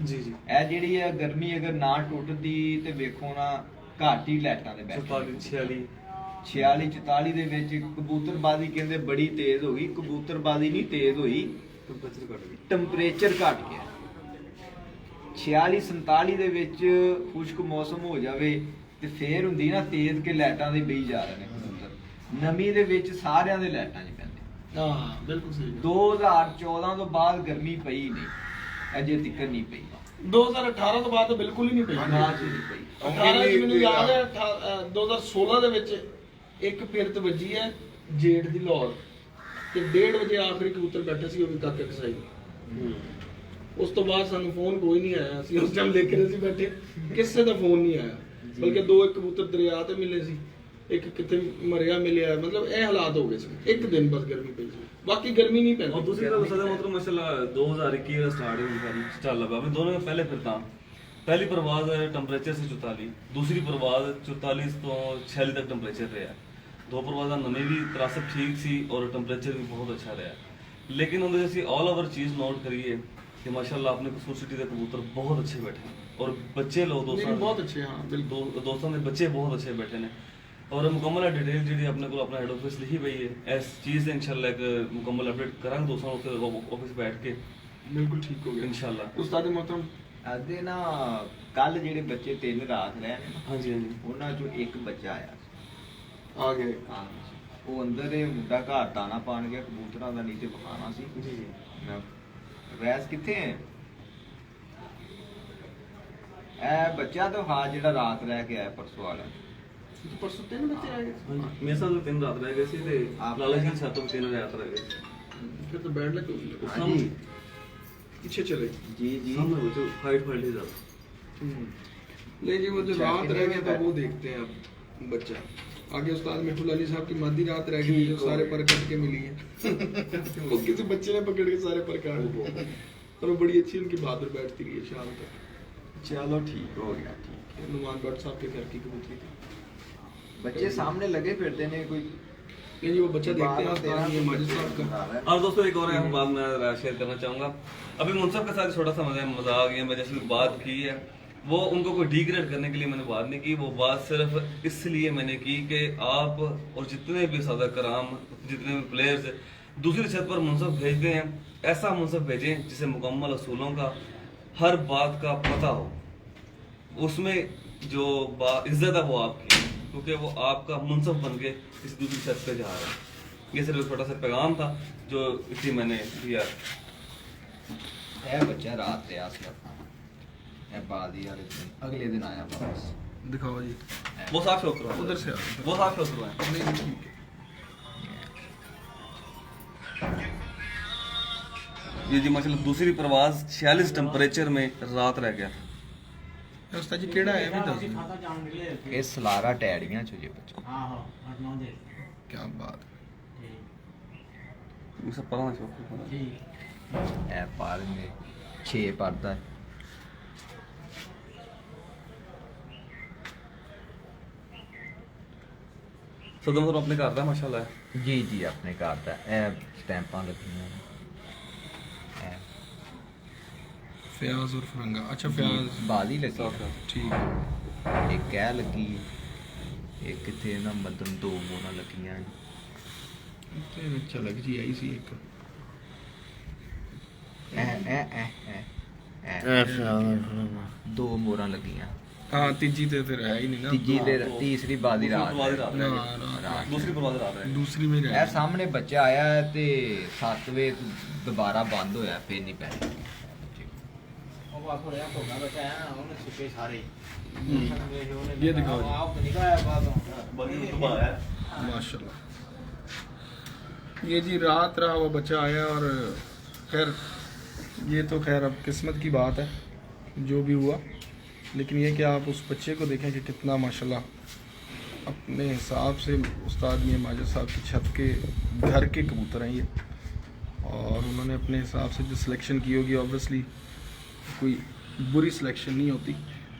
Speaker 2: ਜੀ ਜੀ,
Speaker 4: ਇਹ ਜਿਹੜੀ ਹੈ ਗਰਮੀ ਅਗਰ ਨਾ ਟੁੱਟਦੀ ਤੇ ਵੇਖੋ ਨਾ, ਘੱਟ ਹੀ ਲਾਈਟਾਂ ਦੇ ਬੈਠੇ।
Speaker 1: 46
Speaker 4: 46-44 ਦੇ ਵਿੱਚ ਕਬੂਤਰਬਾਜ਼ੀ ਕਹਿੰਦੇ ਬੜੀ ਤੇਜ਼ ਹੋ ਗਈ। ਕਬੂਤਰਬਾਜ਼ੀ ਨਹੀਂ ਤੇਜ਼ ਹੋਈ,
Speaker 1: टेम्परेचर घट गई।
Speaker 4: ਟੈਂਪਰੇਚਰ ਘਟ ਗਿਆ। 46 47 ਦੇ ਵਿੱਚ ਖੁਸ਼ਕ ਮੌਸਮ ਹੋ ਜਾਵੇ ਤੇ ਫੇਰ ਹੁੰਦੀ ਨਾ ਤੇਜ਼ ਕੇ ਲਾਈਟਾਂ ਦੇ ਬਈ ਜਾ ਰਹੇ ਨੇ ਕਬੂਤਰ। ਨਵੀਂ ਦੇ ਵਿੱਚ ਸਾਰਿਆਂ ਦੇ ਲਾਈਟਾਂ 'ਚ ਪੈਂਦੇ।
Speaker 2: ਹਾਂ ਬਿਲਕੁਲ ਸਹੀ
Speaker 4: 2014 ਤੋਂ ਬਾਅਦ ਗਰਮੀ ਪਈ ਨਹੀਂ, ਅਜੇ ਤੱਕ ਨਹੀਂ ਪਈ।
Speaker 2: 2018 ਤੋਂ ਬਾਅਦ ਤਾਂ ਬਿਲਕੁਲ ਹੀ ਨਹੀਂ ਪਈ।
Speaker 4: ਨਾ ਜੀ ਨਹੀਂ ਪਈ।
Speaker 2: 18 ਚ ਮੈਨੂੰ ਯਾਦ ਹੈ 2016 ਦੇ ਵਿੱਚ ਇੱਕ ਫਿਰਤ ਵੱਜੀ ਹੈ ਜੇਠ ਦੀ ਲਾਹੌਰ ਤੇ 1:30 ਵਜੇ ਆਖਰੀ ਕਬੂਤਰ ਬੈਠੇ ਸੀ, ਉਹ ਵੀ ਕਾਕੇ ਕਸਾਈ। ਉਸ ਤੋਂ ਬਾਅਦ ਸਾਨੂੰ ਫੋਨ ਕੋਈ ਨਹੀਂ ਆਇਆ, ਅਸੀਂ ਉਸ ਟਾਈਮ ਦੇਖ ਰਹੇ ਸੀ ਬੈਠੇ, ਕਿਸੇ ਦਾ ਫੋਨ ਨਹੀਂ ਆਇਆ, ਬਲਕਿ 2 ਇੱਕ ਕਬੂਤਰ ਦਰਿਆ ਤੇ ਮਿਲੇ ਸੀ, ਇੱਕ ਕਿਤੇ ਮਰਿਆ ਮਿਲਿਆ, ਮਤਲਬ ਇਹ ਹਾਲਾਤ ਹੋ ਗਏ ਸੀ। ਇੱਕ ਦਿਨ ਬਸ ਗਰਮੀ ਪਈ ਸੀ, ਬਾਕੀ गर्मी नहीं पहनती।
Speaker 1: और दूसरी तरफ सदा मतलब माशाल्लाह 2021 का स्टार्ट है चल लगा मैं दोनों में पहले फिरता पहली परवाज है टेंपरेचर से 44, दूसरी परवाज 44 तो 46 तक टेंपरेचर रहा। दो परवाजा नमी भी तरासब ठीक सी और टेंपरेचर भी बहुत अच्छा रहा। लेकिन उन्होंने जैसी ऑल ओवर चीज़ नोट करिए कि माशाल्लाह अपने कसूर सिटी के कबूतर बहुत अच्छे बैठे हैं और बच्चे लोग दोस्तों
Speaker 2: बहुत अच्छे, हाँ बिल्कुल
Speaker 1: दोस्तों के बच्चे बहुत अच्छे बैठे हैं। और मुकम्मल डिटेल जी अपने को अपना हेड ऑफिस लिखी पई है इस चीज़ से इंशाल्लाह एक मुकम्मल अपडेट करांगे दोस्तों ऑफिस बैठ के
Speaker 2: बिल्कुल ठीक हो गया
Speaker 1: इंशाल्लाह।
Speaker 2: उस्ताद मोहतरम
Speaker 4: ਅਦੇ ਨਾ ਕੱਲ ਜਿਹੜੇ ਬੱਚੇ 3 ਰਾਤ ਰਹੇ ਨੇ ਨਾ,
Speaker 1: हाँ जी हाँ जी
Speaker 4: ਉਹਨਾਂ ਚੋਂ ਇੱਕ ਬੱਚਾ ਆਇਆ
Speaker 2: आ गए।
Speaker 4: ਹਾਂ, ਉਹ ਅੰਦਰ ਇਹ ਮੁੰਡਾ ਘਰ ਦਾਣਾ ਪਾਣ ਗਿਆ ਕਬੂਤਰਾਂ ਦਾ, ਨਹੀਂ ਤੇ ਬਖਾਣਾ ਸੀ।
Speaker 1: जी जी
Speaker 4: ਮੈਂ ਵੈਸ ਕਿੱਥੇ ਹੈ ਇਹ ਬੱਚਾ ਤਾਂ ਹਾਂ ਜਿਹੜਾ ਰਾਤ ਰਹਿ ਕੇ ਆਇਆ ਪਰਸੋਂ ਵਾਲਾ।
Speaker 2: परसों 3 बच्चे आ गए,
Speaker 1: हाँ जी मेरे साथ 3 रात रह गए थे ते
Speaker 4: आप-
Speaker 1: लाला जी छत पे 3 रात रह गए
Speaker 2: फिर तो बैठ लगे
Speaker 4: हाँ जी
Speaker 2: पीछे चले।
Speaker 4: जी जी
Speaker 1: सामने वो जो फाइट फाइट ही ज्यादा
Speaker 2: ले जी वो जो
Speaker 4: अच्छा,
Speaker 2: रात रह गया था
Speaker 4: कितने
Speaker 2: वो देखते हैं अब बच्चा। आगे उस्ताद मिठुल अली साहब की मादी रात रह गई जो सारे पर कट के मिली है वो किसी बच्चे ने पकड़ के सारे पर काट और वो बड़ी अच्छी उनकी बहादुर बैठती रही है शाम तक।
Speaker 4: चलो ठीक हो गया, ठीक है।
Speaker 2: नुमान भट्ट साहब के घर की कबूतरी थी।
Speaker 4: बच्चे सामने लगे फिरते ने कोई
Speaker 2: ये जी वो बच्चा देखते हैं उस्ताद ये माजिद साहब का।
Speaker 1: और दोस्तों एक और अहम बात मैं शेयर करना चाहूँगा। अभी मुनसब के साथ छोटा सा मजाक या मैं जैसे बात की है वो उनको कोई डिग्रेड करने के लिए मैंने बात नहीं की, वो बात सिर्फ इसलिए मैंने की कि आप और जितने भी सादा कराम जितने भी प्लेयर्स दूसरी छत पर मुनसब भेजते हैं ऐसा मुनसब भेजें जिसे मुकम्मल असूलों का हर बात का पता हो, उसमें जो इज्जत है वो आपकी, क्योंकि वो आपका मुनसब बन के किसी दूसरी छत पे जा रहा है। ये सिर्फ एक छोटा सा पैगाम था जो इसलिए मैंने दिया।
Speaker 4: है बच्चा रात रहा सी अपना है बादी वाले दिन, अगले दिन आया वापस।
Speaker 2: दिखाओ जी
Speaker 1: वो साफ शौक करवाएं,
Speaker 2: उधर से आओ।
Speaker 1: वो साफ शौक करवाएं।
Speaker 2: नहीं ठीक है।
Speaker 1: ये जी माशाल्लाह दूसरी परवाज 46 टेम्परेचर में रात रह गया।
Speaker 2: उस्ताद जी केड़ा है भी दस दियो।
Speaker 4: ये सलारा टैड़ियां चो जे बच्चा
Speaker 2: क्या बात
Speaker 1: ये सब पता ना शौक
Speaker 4: है पार में 6 पड़ता है।
Speaker 1: सदम सर अपने घर दा माशाल्लाह
Speaker 4: जी जी अपने घर दा ए स्टैंपां लगियां ने।
Speaker 2: फयाज और फरंगा। अच्छा फयाज
Speaker 4: बादी लगी
Speaker 2: ठीक है।
Speaker 4: एक कह लगी एक किथे ना मदन 2 मोना लगियां
Speaker 2: ते अच्छा लग जी आई सी एक
Speaker 4: दो मोरा लगियां।
Speaker 2: हाँ तीजी ते फिर है ही नहीं ना।
Speaker 4: तीजी ते तीसरी बादी रात
Speaker 1: परवाज रात
Speaker 2: ना,
Speaker 1: रह
Speaker 2: ना,
Speaker 1: गई।
Speaker 4: रात
Speaker 1: दूसरी परवाज रात रह गई।
Speaker 2: दूसरी में
Speaker 4: ਇਹ
Speaker 2: रह
Speaker 4: ਸਾਹਮਣੇ ਬੱਚਾ ਆਇਆ ਹੈ ਤੇ 7 ਵਜੇ ਦੁਬਾਰਾ ਬੰਦ ਹੋਇਆ ਫੇਰ ਨਹੀਂ ਪੈਣਾ।
Speaker 2: ये दिखाओ जी
Speaker 1: बड़ी सुबह है
Speaker 2: माशाल्लाह। ये जी रात रहा हुआ बच्चा आया और खैर ये तो खैर अब किस्मत की बात है जो भी हुआ, लेकिन ये कि आप उस बच्चे को देखें कि कितना माशाल्लाह अपने हिसाब से उस्ताद मियां माजिद साहब की छत के घर के कबूतर हैं ये, और उन्होंने अपने हिसाब से जो सिलेक्शन की होगी ऑब्वियसली कोई बुरी सिलेक्शन नहीं होती,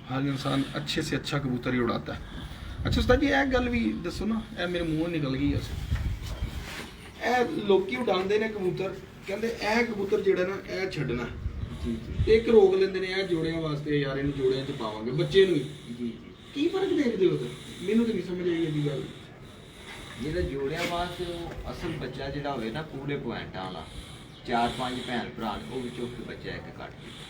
Speaker 2: हर इंसान अच्छे से अच्छा कबूतर ही उड़ाता है। अच्छा उस्ताद जी एक गल भी दसो ना, ए मेरे मुँह निकल गई ऐसे ए लोकी उड़ाते ने कबूतर कहते ए कबूतर जिहड़ा ना ए छड्डना एक रोक लेंदे ने ए जोड़ियां वास्ते यार इन जोड़ियां च पावांगे बच्चे नूं ही की फर्क देखदे हो मैनूं तो नहीं समझ आई ये गल।
Speaker 4: ਜਿਹੜਾ ਜੋੜਿਆਂ ਵਾਸਤੇ ਉਹ ਅਸਲ ਬੱਚਾ ਜਿਹੜਾ ਹੋਵੇ ਨਾ ਪੂਰੇ ਪੁਆਇੰਟਾਂ ਵਾਲਾ 4-5 ਭੈਣ ਭਰਾ ਨੇ ਉਹ ਵਿੱਚੋਂ ਇੱਕ ਬੱਚਾ ਇੱਕ ਕੱਟ ਦਿੱਤਾ।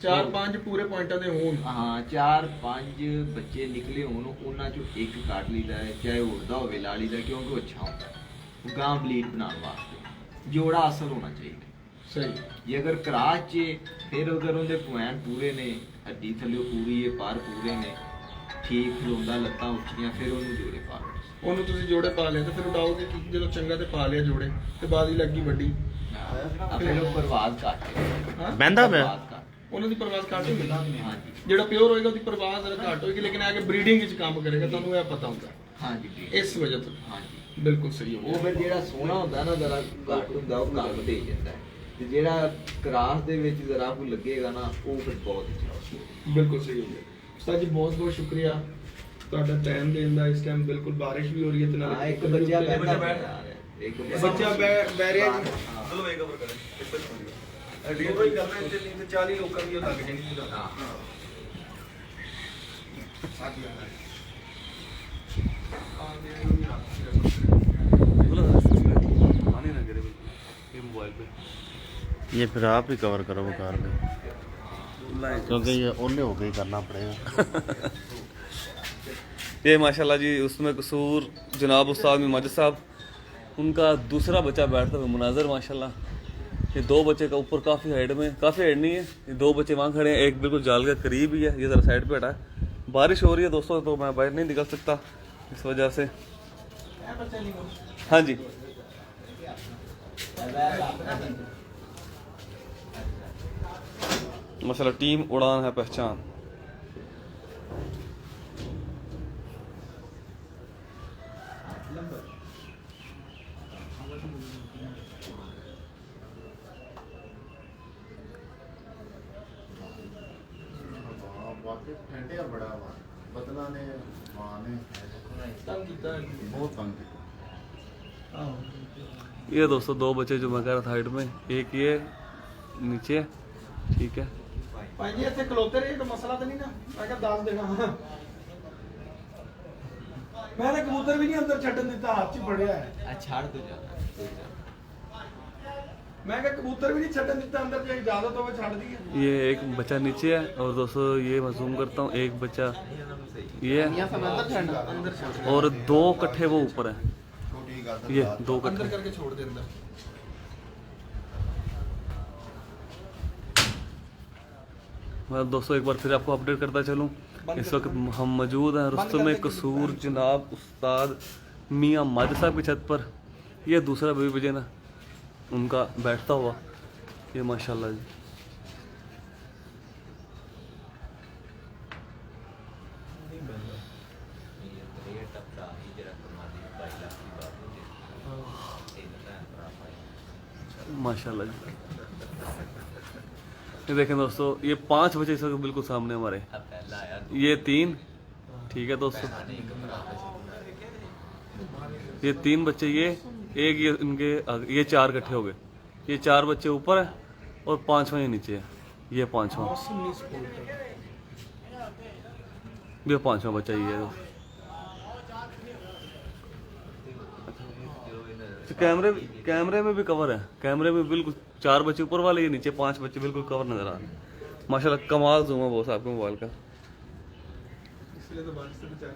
Speaker 2: 4-5 ਪੂਰੇ ਪੁਆਇੰਟਾਂ ਦੇ ਹੋਣ।
Speaker 4: ਹਾਂ 4-5 ਬੱਚੇ ਨਿਕਲੇ ਹੋਣ ਉਹਨਾਂ ਚੋਂ ਇੱਕ ਕੱਢ ਲਈਦਾ ਹੈ, ਚਾਹੇ ਉੜਦਾ ਹੋਵੇ ਲਾ ਲਈਦਾ, ਕਿਉਂਕਿ ਉਹ ਅੱਛਾ ਹੁੰਦਾ ਹੈ ਉਹ ਗਾਂ ਬਲੀਡ ਬਣਾਉਣ ਵਾਸਤੇ। ਜੋੜਾ ਅਸਲ ਹੋਣਾ ਚਾਹੀਦਾ
Speaker 2: ਸਹੀ।
Speaker 4: ਜੇ ਅਗਰ ਕਰਾਸ 'ਚ ਫਿਰ ਅਗਰ ਉਹਦੇ ਪੁਆਇੰਟ ਪੂਰੇ ਨੇ, ਹੱਡੀ ਥੱਲੇ ਪੂਰੀ ਹੈ, ਪਰ ਪੂਰੇ ਨੇ, ਠੀਕ ਖਲੋਂਦਾ, ਲੱਤਾਂ ਉੱਚੀਆਂ, ਫਿਰ ਉਹਨੂੰ ਜੋੜੇ ਪਾ ਲਓ।
Speaker 2: ਉਹਨੂੰ ਤੁਸੀਂ ਜੋੜੇ ਪਾ ਲਿਆ ਤੇ ਫਿਰ ਉਡਾਓਗੇ ਕਿ ਜਦੋਂ ਚੰਗਾ ਤੇ ਪਾ ਲਿਆ ਜੋੜੇ ਤੇ ਬਾਅਦ ਹੀ ਲੱਗੀ ਵੱਡੀ।
Speaker 4: ਫਿਰ ਉਹ ਪਰਵਾਜ਼ ਘੱਟ ਹੈ।
Speaker 2: ਹਾਂ
Speaker 5: ਬਹਿੰਦਾ ਪਿਆ
Speaker 4: ਪਰਵਾਜ਼ ਘੱਟ।
Speaker 2: ਉਹਨਾਂ ਦੀ ਪਰਵਾਜ਼ ਘੱਟ ਹੁੰਦੀ।
Speaker 4: ਹਾਂਜੀ
Speaker 2: ਜਿਹੜਾ ਪਿਓਰ ਹੋਏਗਾ ਉਹਦੀ ਪਰਵਾਜ਼ ਜ਼ਰਾ ਘੱਟ ਹੋਏਗੀ, ਲੇਕਿਨ ਆ ਕੇ ਬਰੀਡਿੰਗ ਵਿੱਚ ਕੰਮ ਕਰੇਗਾ, ਤੁਹਾਨੂੰ ਇਹ ਪਤਾ ਹੁੰਦਾ
Speaker 4: ਹਾਂਜੀ ਜੀ।
Speaker 2: ਇਸ ਵਜ੍ਹਾ ਤੋਂ।
Speaker 4: ਹਾਂਜੀ
Speaker 2: ਬਿਲਕੁਲ ਸਹੀ ਹੋ
Speaker 4: ਉਹ ਫਿਰ ਜਿਹੜਾ ਸੋਹਣਾ ਹੁੰਦਾ ਨਾ ਜ਼ਰਾ ਘੱਟ ਹੁੰਦਾ, ਉਹ ਕੰਮ ਦੇ ਜਾਂਦਾ ਹੈ, ਤੇ ਜਿਹੜਾ ਕਰਾਸ ਦੇ ਵਿੱਚ ਜ਼ਰਾ ਕੋਈ ਲੱਗੇਗਾ ਨਾ ਉਹ ਫਿਰ ਬਹੁਤ ਅੱਛਾ।
Speaker 2: ਬਿਲਕੁਲ ਸਹੀ ਹੋ ਗਿਆ। ਉਸਤਾਦ ਜੀ ਬਹੁਤ ਬਹੁਤ ਸ਼ੁਕਰੀਆ ਤੁਹਾਡਾ ਟਾਈਮ ਦੇਣ ਦਾ। ਇਸ ਟਾਈਮ ਬਿਲਕੁਲ ਬਾਰਿਸ਼ ਵੀ ਹੋ ਰਹੀ ਹੈ ਤੇ
Speaker 4: ਹਾਂ
Speaker 2: ਨਾਲੇ
Speaker 4: ਇੱਕ ਬੱਚਾ ਬੈਠਾ ਇੱਕ
Speaker 2: ਬੱਚਾ ਬਹਿ ਰਿਹਾ ਜੀ।
Speaker 1: चलो एक ओवर करें
Speaker 2: ਡੀਓ ਹੀ ਕਰਨਾ ਇੱਥੇ, ਨਹੀਂ ਤੇ 40 ਲੋਕਾਂ ਦੀ ਉਹ ਲੱਗ ਜਾਣੀ ਹੈ।
Speaker 4: ਹਾਂ
Speaker 1: बोला पानी ना गिरे बिल्कुल ये मोबाइल पे
Speaker 5: ये फिर आप ही कवर करो बुखार में, क्योंकि ये ओले होके ही करना पड़ेगा।
Speaker 1: ये माशाल्लाह जी उसमें कसूर जनाब उस्ताद माजिद साहब, उनका दूसरा बच्चा बैठता हुआ मुनाजर माशाल्लाह। ये दो बच्चे का ऊपर काफ़ी हाइट में, काफ़ी हाइट नहीं है, ये दो बच्चे वहाँ खड़े हैं, एक बिल्कुल जाल के करीब ही है, ये ज़रा साइड पे हटा है। बारिश हो रही है दोस्तों तो मैं बाहर नहीं निकल सकता इस वजह से। हाँ जी माशाल्लाह टीम उड़ान है पहचान।
Speaker 5: बड़ा बदला ने मां ने
Speaker 2: तंग ਕੀਤਾ है।
Speaker 5: बहुत तंग किया।
Speaker 1: ये दोस्तों दो बच्चे जो मैं कह रहा था हाइट में, एक ये नीचे, ठीक है।
Speaker 2: ਭਾਈ ਜੀ ਇੱਥੇ ਖਲੋਤੇ ਰਹੇ ਤਾਂ ਮਸਲਾ ਤਾਂ ਨਹੀਂ ਨਾ, ਮੈਂ ਕਿਹਾ ਦੱਸ ਦੇਣਾ। ਮੈਂ ਤਾਂ ਕਬੂਤਰ ਵੀ ਨਹੀਂ ਅੰਦਰ ਛੱਡਣ ਦਿੱਤਾ, ਹੱਥ 'ਚ ਫੜਿਆ ਹੈ।
Speaker 4: ਛੱਡ ਦੋ ਜਾਣਾ
Speaker 2: ਮੈਂ ਕਿਹਾ ਕਬੂਤਰ ਵੀ ਨਹੀਂ ਛੱਡਣ ਦਿੱਤਾ ਅੰਦਰ, ਜੇ ਇਜਾਜ਼ਤ ਹੋਵੇ ਛੱਡ ਦਈਏ।
Speaker 1: ये एक बच्चा नीचे है और दोस्तों ये मैं जूम करता हूँ, एक बच्चा ये है और दो कट्ठे वो ऊपर है, ये दो
Speaker 2: अंदर
Speaker 1: कट्ठे।
Speaker 2: करके छोड़ दे अंदर।
Speaker 1: मैं दोस्तों एक बार फिर आपको अपडेट करता चलूँ, इस वक्त हम मौजूद हैं रुस्तम कसूर जनाब उस्ताद मियाँ माजिद साहब की छत पर। ये दूसरा बेबी बजे ना उनका बैठता हुआ, ये माशाल्लाह जी। माशाल्लाह जी। ये देखें दोस्तों, ये 5 बच्चे इस वक्त बिल्कुल सामने हमारे, ये 3, ठीक है दोस्तों, ये 3 बच्चे, ये एक, ये इनके ये 4 इकट्ठे हो गए, ये 4 बच्चे ऊपर है और 5वां ये नीचे है, ये 5वां, ये 5वां बच्चा ये है। तो कैमरे में भी कवर है, कैमरे में बिल्कुल 4 बच्चे ऊपर वाले, ये नीचे 5 बच्चे बिल्कुल कवर नजर आ रहे हैं। माशाल्लाह कमाल जूम है बॉस आपके मोबाइल का।
Speaker 2: इसलिए तो बारिश से बेचारा।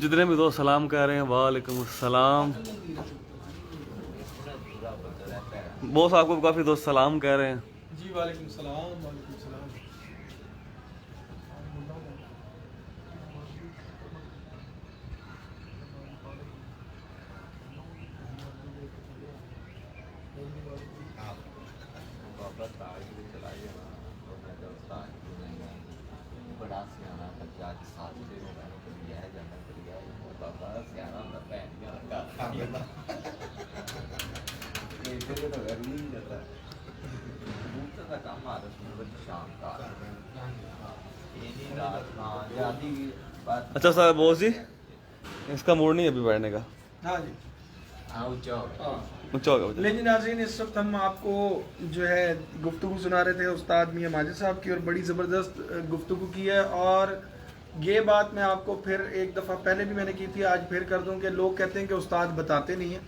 Speaker 1: जितने भी दोस्त सलाम कह रहे हैं, वालेकुम सलाम। बॉस आपको भी काफ़ी दोस्त सलाम कह रहे हैं।
Speaker 2: जी वालेकुम सलाम, वालेकुम सलाम।
Speaker 4: बड़ा सियाना बच्चा 7 से होगा
Speaker 1: अच्छा सर बोस जी, इसका मूड नहीं है अभी बैठने का,
Speaker 2: हाँ जी।
Speaker 1: ऊंचा हो गया मुझे।
Speaker 2: लेकिन नाज़रीन, इस वक्त हम आपको जो है गुफ्तगू सुना रहे थे उस्ताद मियां माजिद साहब की, और बड़ी ज़बरदस्त गुफ्तगू की है। और ये बात मैं आपको फिर एक दफ़ा पहले भी मैंने की थी, आज फिर कर दूं कि लोग कहते हैं कि उस्ताद बताते नहीं हैं।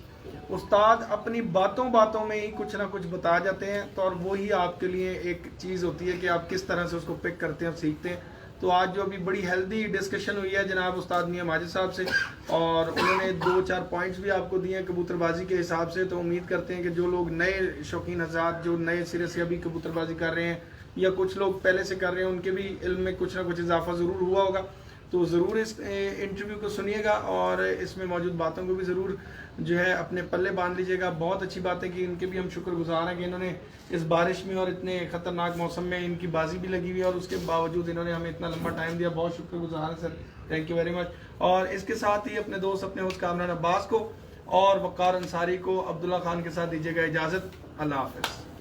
Speaker 2: उस्ताद अपनी बातों बातों में ही कुछ ना कुछ बता जाते हैं, तो और वो ही आपके लिए एक चीज़ होती है कि आप किस तरह से उसको पिक करते हैं और सीखते हैं। तो आज जो अभी बड़ी हेल्दी डिस्कशन हुई है जनाब उस्ताद मियां माजिद साहब से, और उन्होंने 2-4 पॉइंट्स भी आपको दिए हैं कबूतरबाजी के हिसाब से। तो उम्मीद करते हैं कि जो लोग नए शौकीन हज़रात जो नए सिरे से अभी कबूतरबाजी कर रहे हैं या कुछ लोग पहले से कर रहे हैं, उनके भी इल्म में कुछ ना कुछ इजाफा ज़रूर हुआ होगा। तो ज़रूर इस इंटरव्यू को सुनिएगा और इसमें मौजूद बातों को भी ज़रूर जो है अपने पल्ले बांध लीजिएगा। बहुत अच्छी बात है कि इनके भी हम शुक्रगुजार हैं कि इन्होंने इस बारिश में और इतने ख़तरनाक मौसम में इनकी बाजी भी लगी हुई है, और उसके बावजूद इन्होंने हमें इतना लंबा टाइम दिया। बहुत शुक्रगुजार है sir, thank you very much. और इसके साथ ही अपने दोस्त अपने होस्ट कामरान अब्बास को और वक़ार अंसारी को, अब्दुल्ला खान के साथ दीजिएगा इजाज़त। अल्लाह हाफ़िज़।